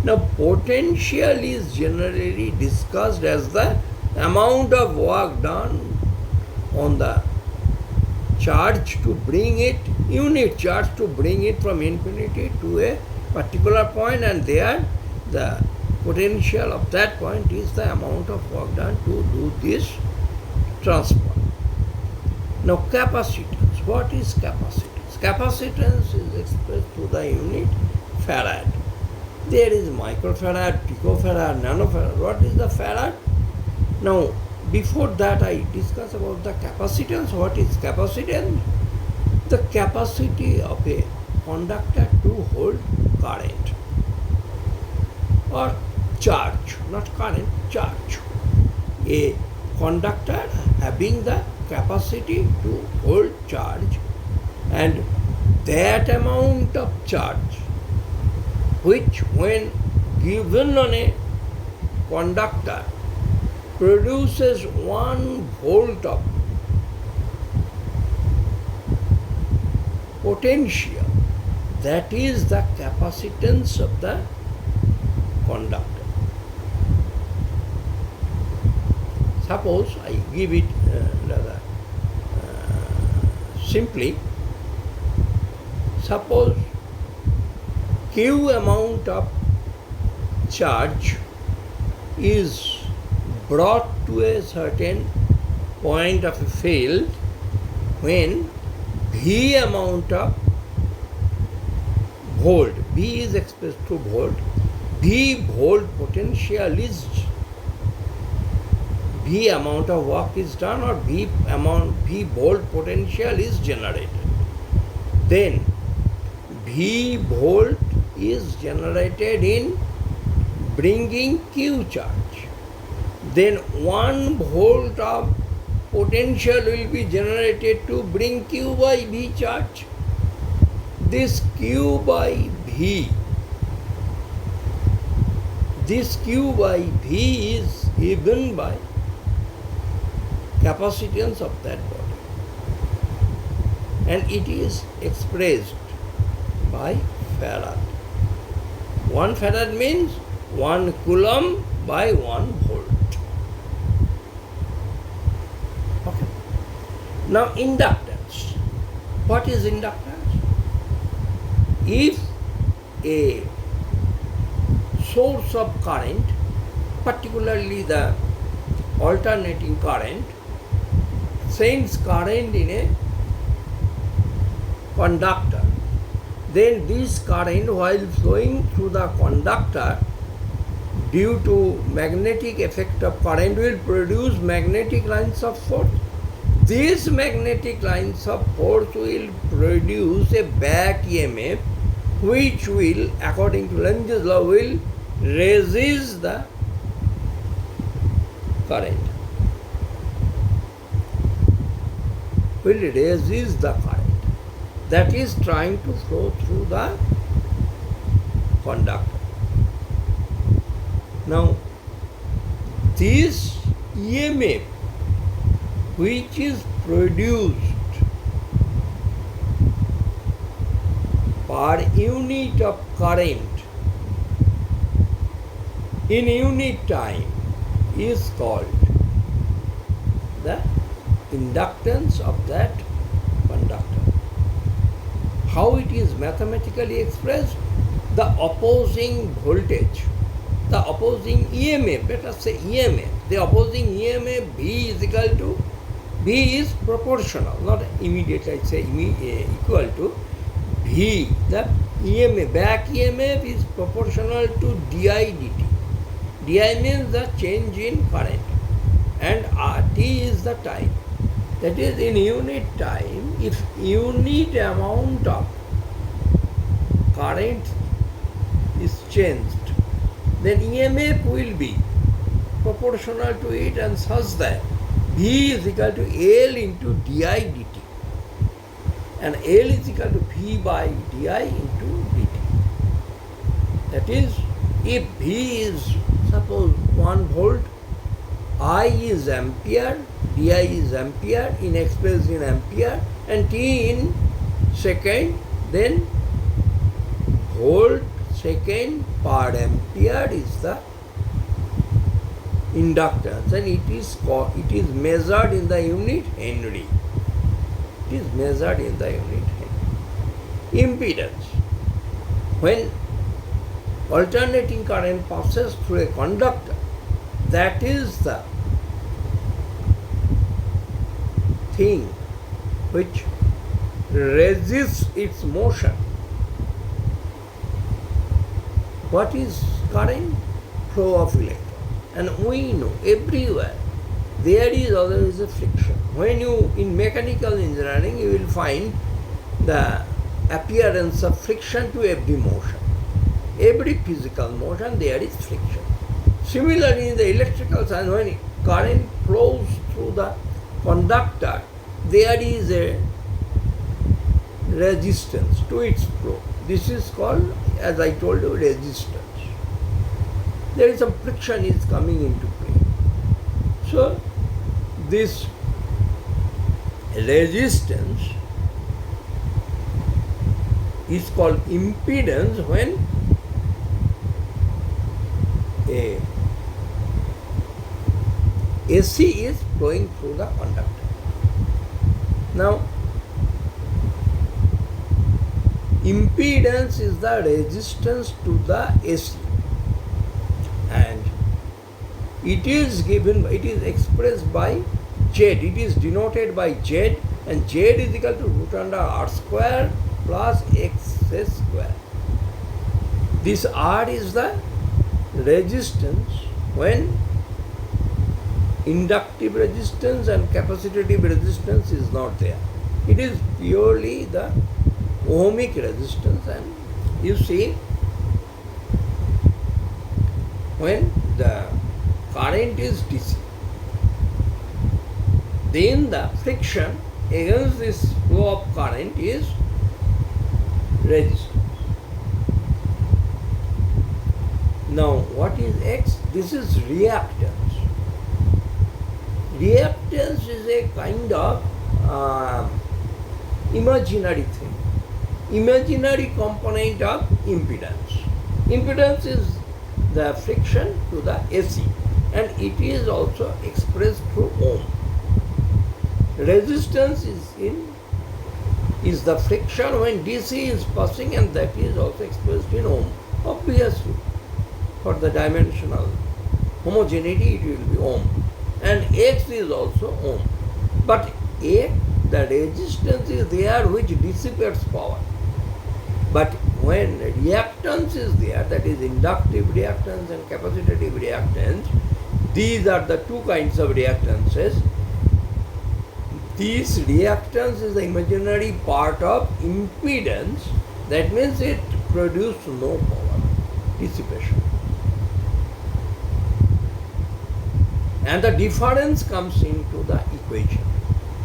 Now, potential is generally discussed as the amount of work done on the charge to bring it, unit charge to bring it from infinity to a particular point, and there the potential of that point is the amount of work done to do this transfer. Now, capacitance. What is capacitance? Capacitance is expressed to the unit farad. There is microfarad, picofarad, nanofarad. What is the farad? Now, before that I discuss about the capacitance. What is capacitance? The capacity of a conductor to hold current or charge, not current, charge. A conductor having the capacity to hold charge, and that amount of charge which when given on a conductor produces 1 volt of potential, that is the capacitance of the conductor. Suppose I give it rather simply. Suppose Q amount of charge is brought to a certain point of a field when V amount of volt, V is expressed through volt, V volt potential is V amount of work is done or V volt potential is generated. Then V volt is generated in bringing Q charge. Then 1 volt of potential will be generated to bring Q by V charge. This Q by V is given by capacitance of that body, and it is expressed by Farad. 1 Farad means 1 coulomb by 1 volt. Okay. Now inductance. What is inductance? If a source of current, particularly the alternating current, sends current in a conductor, then this current, while flowing through the conductor, due to magnetic effect of current, will produce magnetic lines of force. These magnetic lines of force will produce a back EMF, which will, according to Lenz's law, will resist the current. Will resist the current that is trying to flow through the conductor. Now, this EMF, which is produced per unit of current in unit time, is called the inductance of that conductor. How it is mathematically expressed? The opposing voltage, the opposing EMF, let us say EMF, the opposing EMF V is equal to, V is proportional, not immediate, I say equal to V. The EMF, back EMF is proportional to di dt. Di means the change in current, and T is the time. That is, in unit time, if unit amount of current is changed, then EMF will be proportional to it, and such that V is equal to L into di dt, and L is equal to V by di into dt. That is, if V is, suppose, 1 volt, I is ampere, di is ampere, in expressed in ampere, and T in second, then volt second per ampere is the inductance, and it is measured in the unit Henry. It is measured in the unit Henry. Impedance. When alternating current passes through a conductor, that is the thing which resists its motion. What is current? Flow of electrons. And we know everywhere there is always a friction. When you, in mechanical engineering, you will find the appearance of friction to every motion. Every physical motion, there is friction. Similarly, in the electrical science, when current flows through the conductor, there is a resistance to its flow. This is called, as I told you, resistance. There is some friction is coming into play. So, this resistance is called impedance when a AC is flowing through the conductor. Now, impedance is the resistance to the AC, and it is expressed by Z. It is denoted by Z, and Z is equal to root under R square plus XS square. This R is the resistance when inductive resistance and capacitive resistance is not there. It is purely the ohmic resistance, and you see, when the current is DC, then the friction against this flow of current is resistance. Now, what is X? This is reactance. Reactance is a kind of imaginary thing, imaginary component of impedance. Impedance is the friction to the AC, and it is also expressed through ohm. Resistance is the friction when DC is passing, and that is also expressed in ohm. Obviously, for the dimensional homogeneity, it will be ohm, and X is also ohm. But the resistance is there which dissipates power. But when reactance is there, that is inductive reactance and capacitive reactance, these are the two kinds of reactances. This reactance is the imaginary part of impedance. That means it produces no power, dissipation. And the difference comes into the equation.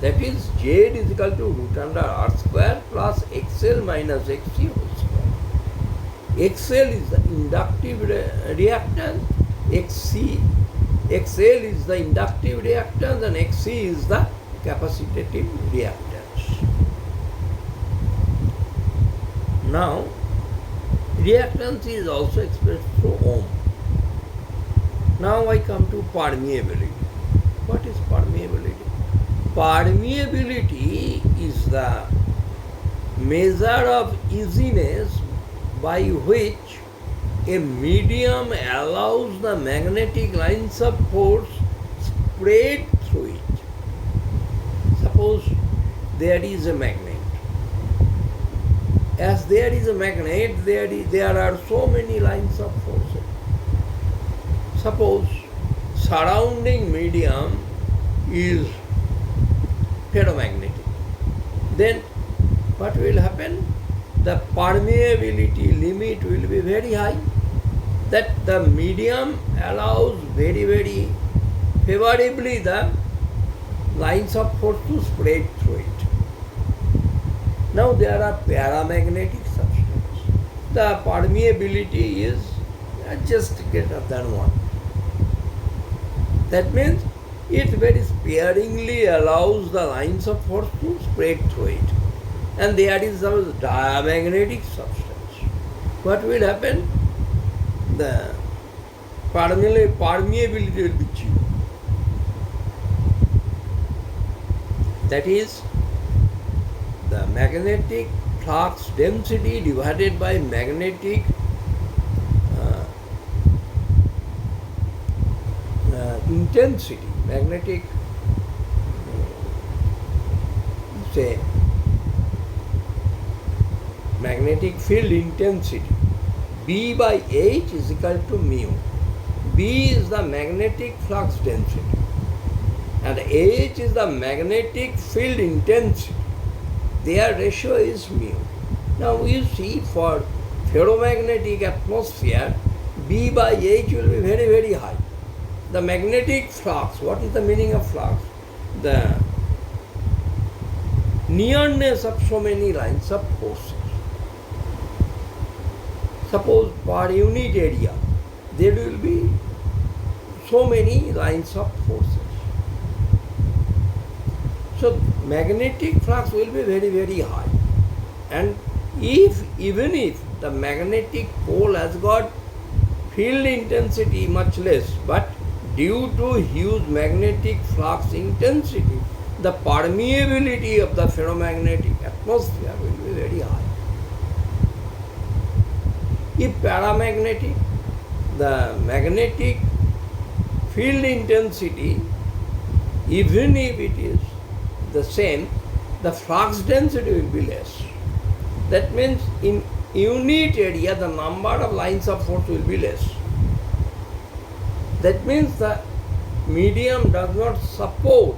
That is, Z is equal to root under R square plus XL minus XC whole square. XL is the inductive reactance, XL is the inductive reactance, and XC is the capacitive reactance. Now, reactance is also expressed through ohm. Now I come to permeability. What is permeability? Permeability is the measure of easiness by which a medium allows the magnetic lines of force spread through it. Suppose there is a magnet. As there is a magnet, there are so many lines of forces. Suppose surrounding medium is ferromagnetic. Then what will happen? The permeability limit will be very high. That the medium allows very, very favorably the lines of force to spread through it. Now there are paramagnetic substances. The permeability is just greater than 1. That means it very sparingly allows the lines of force to spread through it. And there is a diamagnetic substance. What will happen? The permeability will be 0. That is, the magnetic flux density divided by magnetic intensity, magnetic, magnetic field intensity, B by H is equal to mu. B is the magnetic flux density and H is the magnetic field intensity. Their ratio is mu. Now you see, for ferromagnetic atmosphere, B by H will be very, very high. The magnetic flux, what is the meaning of flux? The nearness of so many lines of forces. Suppose per unit area, there will be so many lines of forces. So magnetic flux will be very, very high. And even if the magnetic pole has got field intensity much less, but due to huge magnetic flux intensity, the permeability of the ferromagnetic atmosphere will be very high. If paramagnetic, the magnetic field intensity, even if it is the same, the flux density will be less. That means in unit area, the number of lines of force will be less. That means the medium does not support.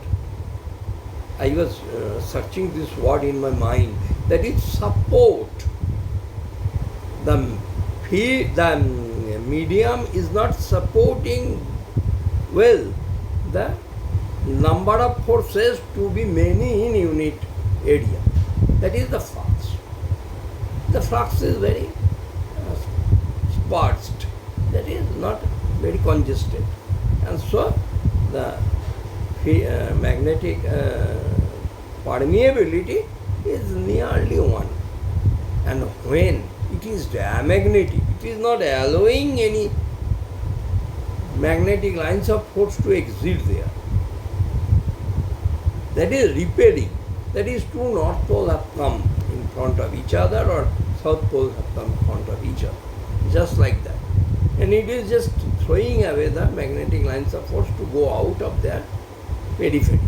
I was searching this word in my mind, that is support. The medium is not supporting well the number of forces to be many in unit area. That is the flux. The flux is very sparse. That is not very congested. And so the magnetic permeability is nearly 1. And when it is diamagnetic, it is not allowing any magnetic lines of force to exist there. That is repelling. That is two north poles have come in front of each other, or south poles have come in front of each other. Just like that. And it is just throwing away the magnetic lines of force to go out of their periphery.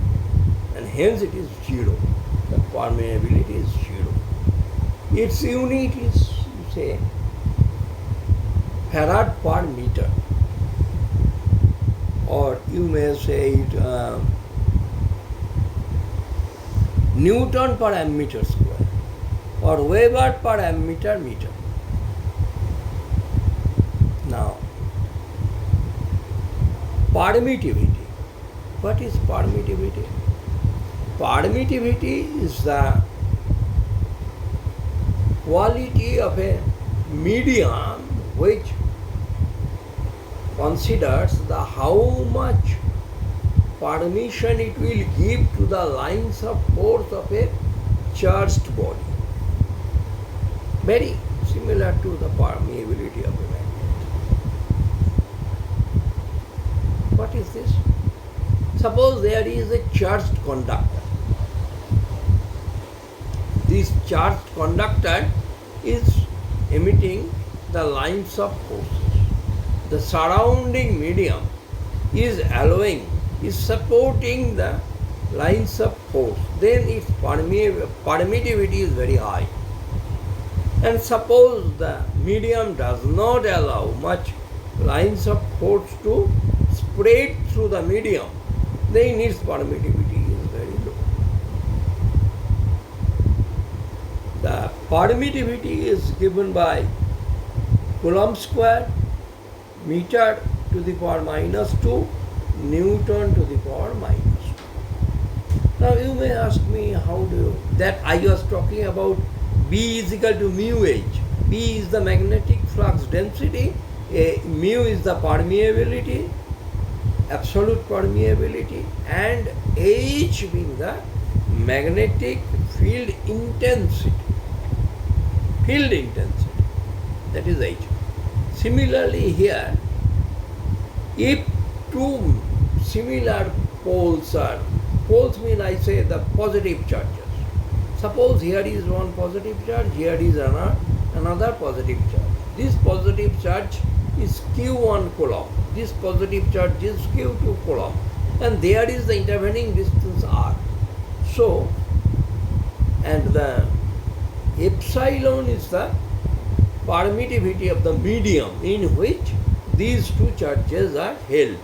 And hence it is zero. The permeability is zero. Its unit is, say, farad per meter. Or you may say it Newton per ammeter square, or Weber per ammeter meter. Now, permittivity. What is permittivity? Permittivity is the quality of a medium which considers the how much permission it will give to the lines of force of a charged body. Very similar to the permeability of a magnet. What is this? Suppose there is a charged conductor. This charged conductor is emitting the lines of forces. The surrounding medium is supporting the lines of force. Then its permittivity is very high. And suppose the medium does not allow much lines of force to spread through the medium, then its permittivity is very low. The permittivity is given by Coulomb square, meter to the power minus 2, Newton to the power minus 2. Now you may ask me, how do you, that I was talking about B is equal to mu H. B is the magnetic flux density, mu is the permeability, absolute permeability, and H being the magnetic field intensity. Field intensity, that is H. Similarly here, if two similar poles are, poles mean I say the positive charges. Suppose here is one positive charge, here is another positive charge. This positive charge is Q1 Coulomb. This positive charge is Q2 Coulomb. And there is the intervening distance R. So, and the epsilon is the permittivity of the medium in which these two charges are held.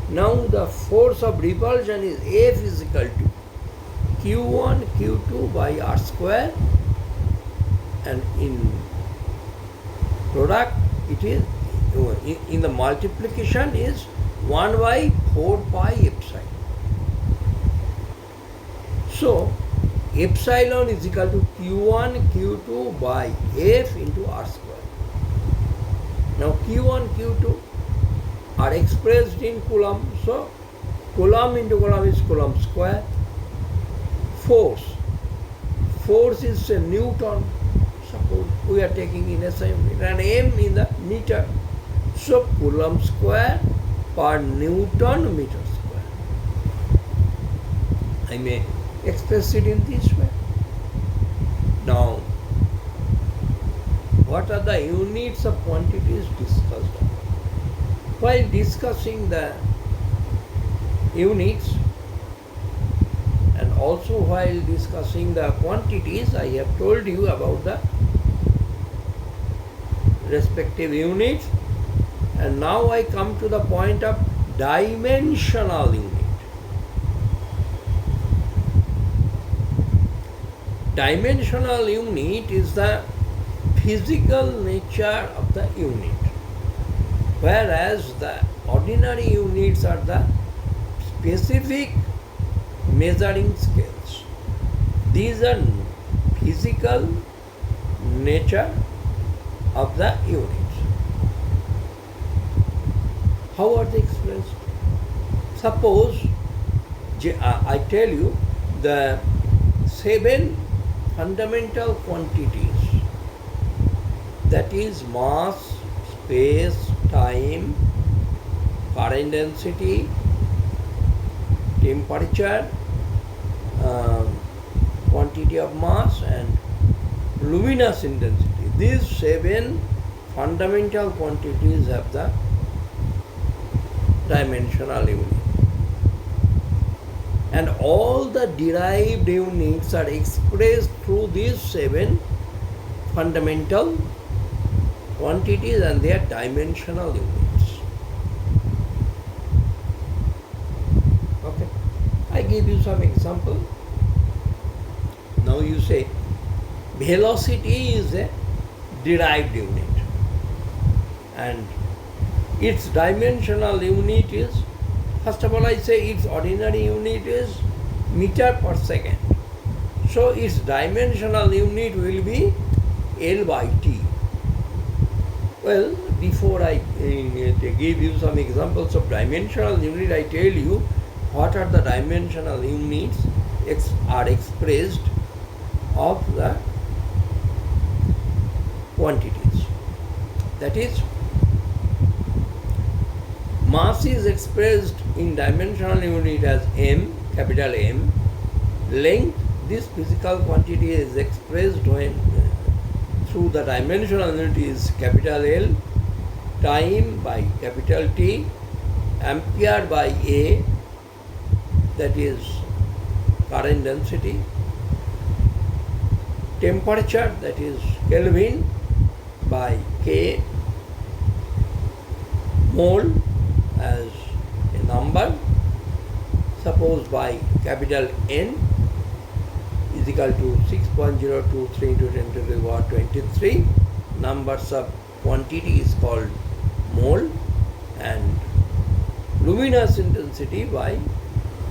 Now the force of repulsion is F is equal to Q1 Q2 by R square, and in product it is, in the multiplication is 1 by 4 pi epsilon. So epsilon is equal to Q1 Q2 by F into R square. Now Q1 Q2 are expressed in Coulomb, so Coulomb into Coulomb is Coulomb square. Force is a Newton. Suppose we are taking in SI unit, and M in the meter. So Coulomb square per Newton meter square. I may express it in this way. Now, what are the units of quantities discussed? While discussing the units and also while discussing the quantities, I have told you about the respective units, and now I come to the point of dimensional unit. Dimensional unit is the physical nature of the unit, whereas the ordinary units are the specific measuring scales. These are physical nature of the units. How are they expressed? Suppose I tell you the 7 fundamental quantities, that is mass, space, time, current density, temperature, quantity of mass, and luminous intensity. These 7 fundamental quantities have the dimensional unit. And all the derived units are expressed through these 7 fundamental quantities and their dimensional units. Okay, I give you some example. Now you say velocity is a derived unit and its dimensional unit is, first of all I say its ordinary unit is meter per second. So its dimensional unit will be L by T. Well, before I give you some examples of dimensional unit, I tell you what are the dimensional units are expressed of the quantities. That is, mass is expressed in dimensional unit as m, capital M. Length, this physical quantity is expressed when through the dimensional unit is capital L. Time by capital T. Ampere by A, that is current density. Temperature, that is Kelvin by K. Mole as a number, suppose by capital N is equal to 6.023 into 10 to the power 23. Numbers of quantity is called mole, and luminous intensity by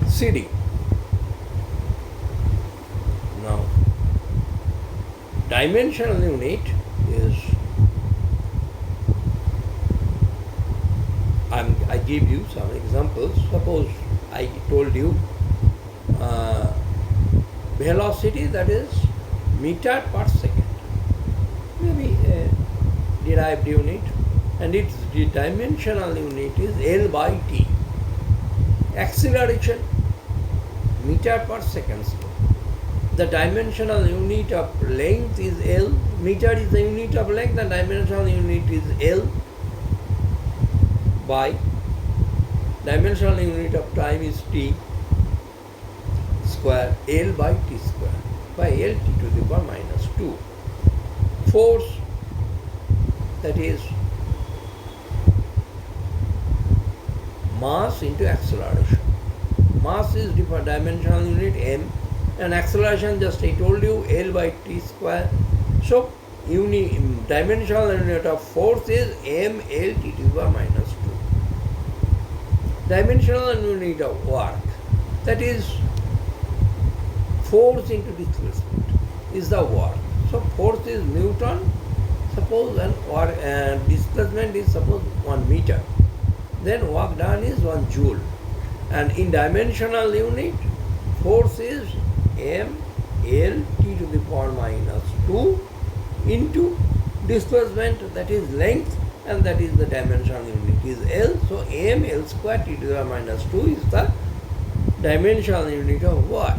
CD. Now, dimensional unit is, I give you some examples. Suppose I told you velocity, that is meter per second, maybe a derived unit, and its dimensional unit is L by T. Acceleration, meter per second. The dimensional unit of length is L. Meter is the unit of length, and dimensional unit is L by dimensional unit of time is T square, L by T square by L T to the power minus 2. Force, that is mass into acceleration. Mass is different dimensional unit M, and acceleration, just I told you, L by T square. So dimensional unit of force is M L T to the power minus 2. Dimensional unit of work, that is force into displacement, is the work. So force is Newton, suppose, and displacement is suppose 1 meter. Then work done is 1 joule. And in dimensional unit, force is M L T to the power minus 2 into displacement, that is length, and that is the dimensional unit is L. So m L square T to the power minus 2 is the dimensional unit of work.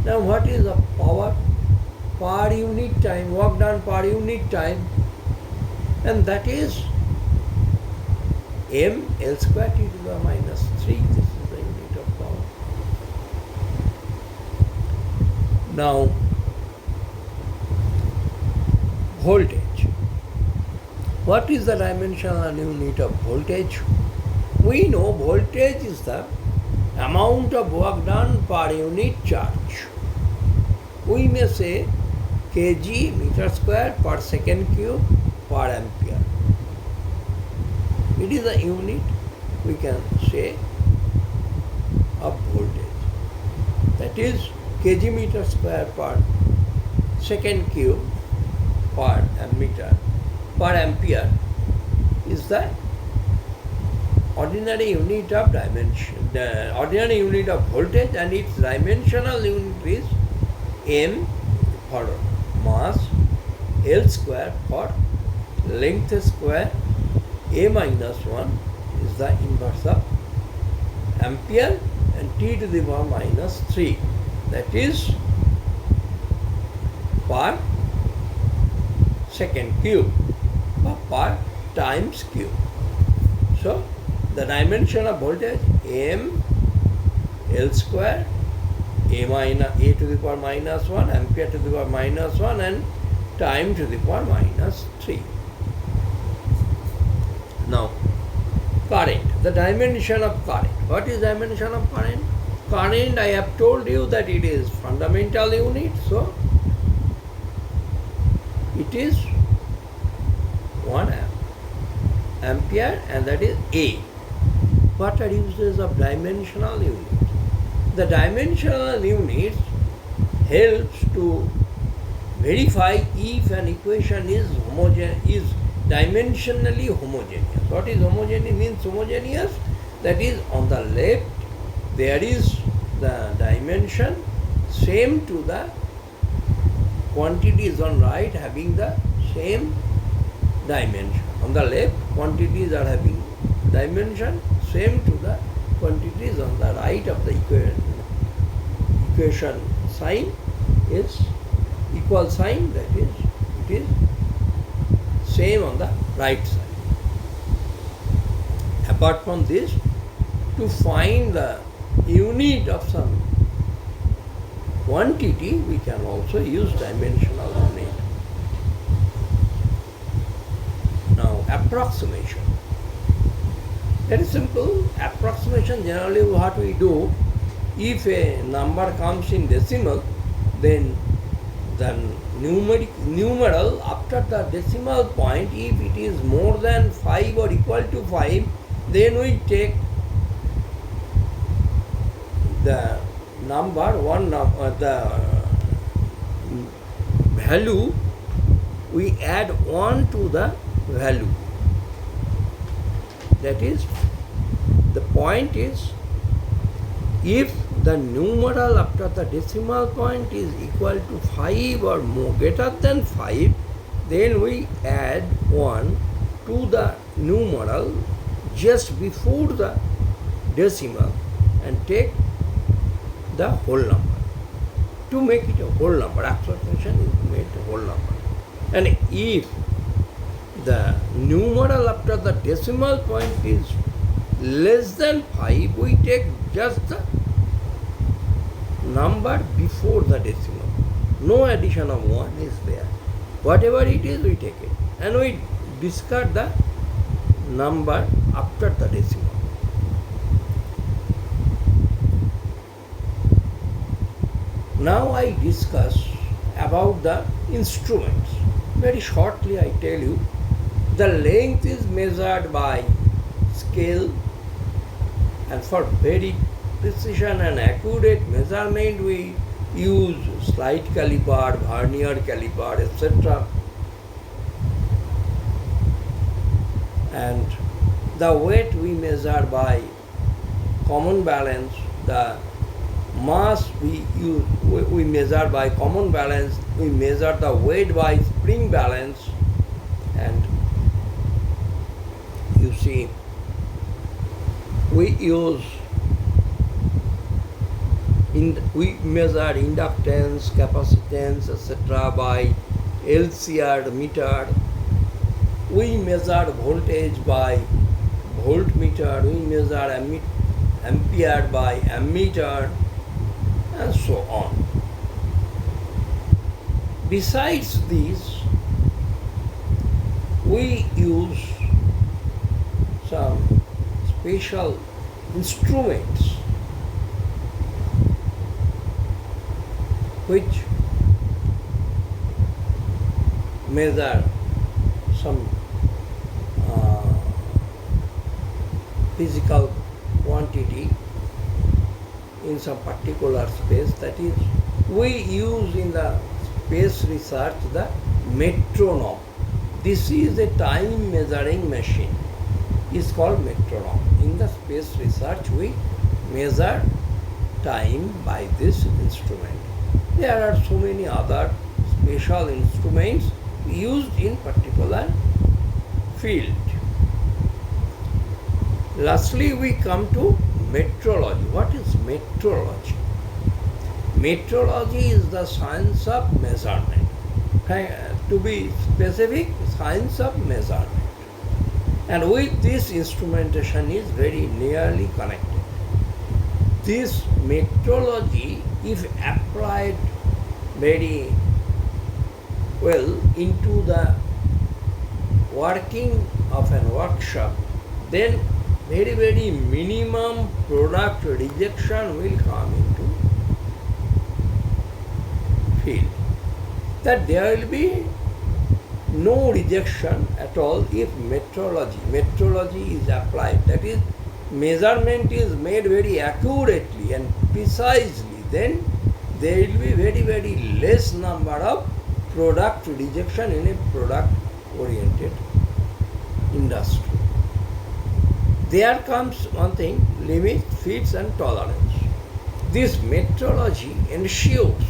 Now what is the power per unit time, work done per unit time, and that is m L square T to the power minus 3. This is the unit of power. Now voltage. What is the dimensional unit of voltage? We know voltage is the amount of work done per unit charge. We may say kg meter square per second cube per ampere. It is a unit, we can say, of voltage. That is kg meter square per second cube per meter per ampere is the ordinary unit of dimension, the ordinary unit of voltage, and its dimensional unit is m for mass, L square for length square, a minus 1 is the inverse of ampere, and T to the power minus 3, that is per second cube or per times cube. So the dimension of voltage m L square a to the power minus 1, ampere to the power minus 1, and time to the power minus 3. Now current, the dimension of current. What is dimension of current? Current, I have told you that it is fundamental unit, so it is 1 ampere, and that is A. What are uses of dimensional unit? The dimensional unit helps to verify if an equation is dimensionally homogeneous. What is homogeneous? Means homogeneous, that is on the left there is the dimension same to the quantities on right having the same dimension. On the left, quantities are having dimension same to the quantities on the right of the equation sign is equal sign, that is it is same on the right side. Apart from this, to find the unit of some quantity, we can also use dimensional unit. Now approximation. Very simple. Approximation, generally what we do, if a number comes in decimal, then the numeral after the decimal point, if it is more than 5 or equal to 5, then we take the number, the value, we add 1 to the value. That is, the point is, if the numeral after the decimal point is equal to 5 or more greater than 5, then we add 1 to the numeral just before the decimal and take the whole number. To make it a whole number, approximation is made a whole number. And if the numeral after the decimal point is less than 5, we take just the number before the decimal. No addition of 1 is there. Whatever it is, we take it. And we discard the number after the decimal. Now I discuss about the instruments. Very shortly I tell you, the length is measured by scale, and for very precision and accurate measurement we use slide caliper, vernier caliper, etc. And the weight we measure by common balance, the mass we measure by common balance, we measure the weight by spring balance, and You see, we measure inductance, capacitance, etc. by LCR meter. We measure voltage by voltmeter. We measure ampere by ammeter, and so on. Besides this, we use some special instruments which measure some physical quantity in some particular space. That is, we use in the space research the metronome. This is a time measuring machine. It's called metronome. In the space research, we measure time by this instrument. There are so many other special instruments used in particular field. Lastly, we come to metrology. What is metrology? Metrology is the science of measurement. To be specific, science of measurement. And with this, instrumentation is very nearly connected. This metrology, if applied very well into the working of a workshop, then very minimum product rejection will come into field. That there will be no rejection at all if metrology is applied. That is, measurement is made very accurately and precisely, then there will be very less number of product rejection in a product oriented industry. There comes one thing, limit, fits and tolerance. This metrology ensures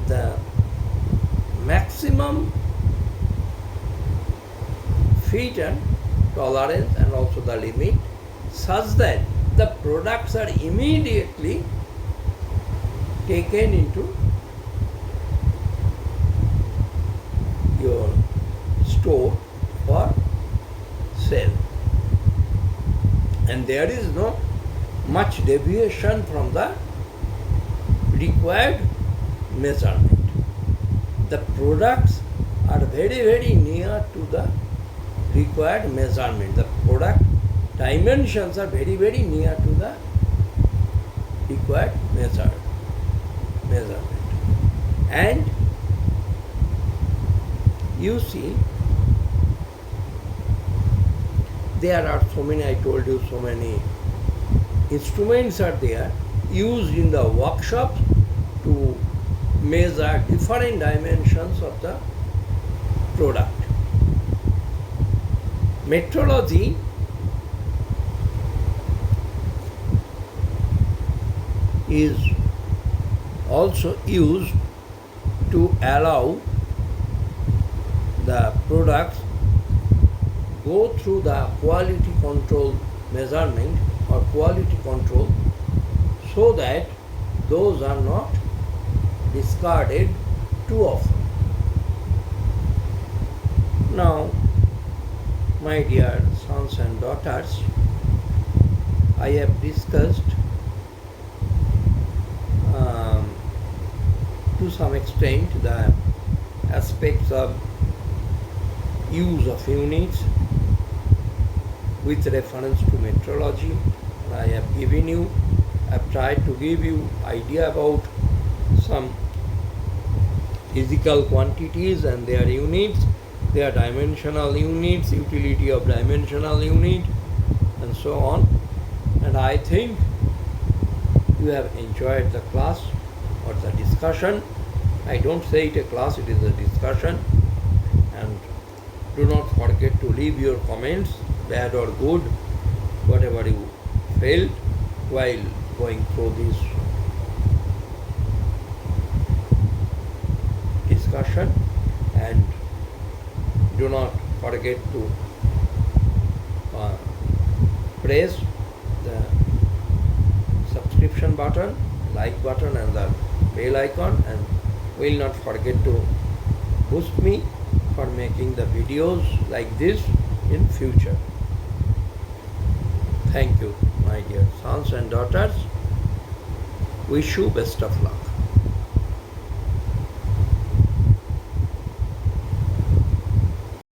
the maximum fit and tolerance and also the limit, such that the products are immediately taken into your store for sale. And there is no much deviation from the required measurement. The products are very near to the required measurement. The product dimensions are very near to the required measurement. And you see, there are so many, I told you, so many instruments are there used in the workshops to measure different dimensions of the product. Metrology is also used to allow the products go through the quality control measurement or quality control, so that those are not discarded too often. Now, my dear sons and daughters, I have discussed to some extent the aspects of use of units with reference to metrology. I have tried to give you idea about some physical quantities and their units, their dimensional units, utility of dimensional unit, and so on. And I think you have enjoyed the class or the discussion. I don't say it a class, it is a discussion. And do not forget to leave your comments, bad or good, whatever you felt while going through this discussion. And do not forget to uh, press the subscription button, like button and the bell icon, and will not forget to boost me for making the videos like this in future. Thank you, my dear sons and daughters. Wish you best of luck.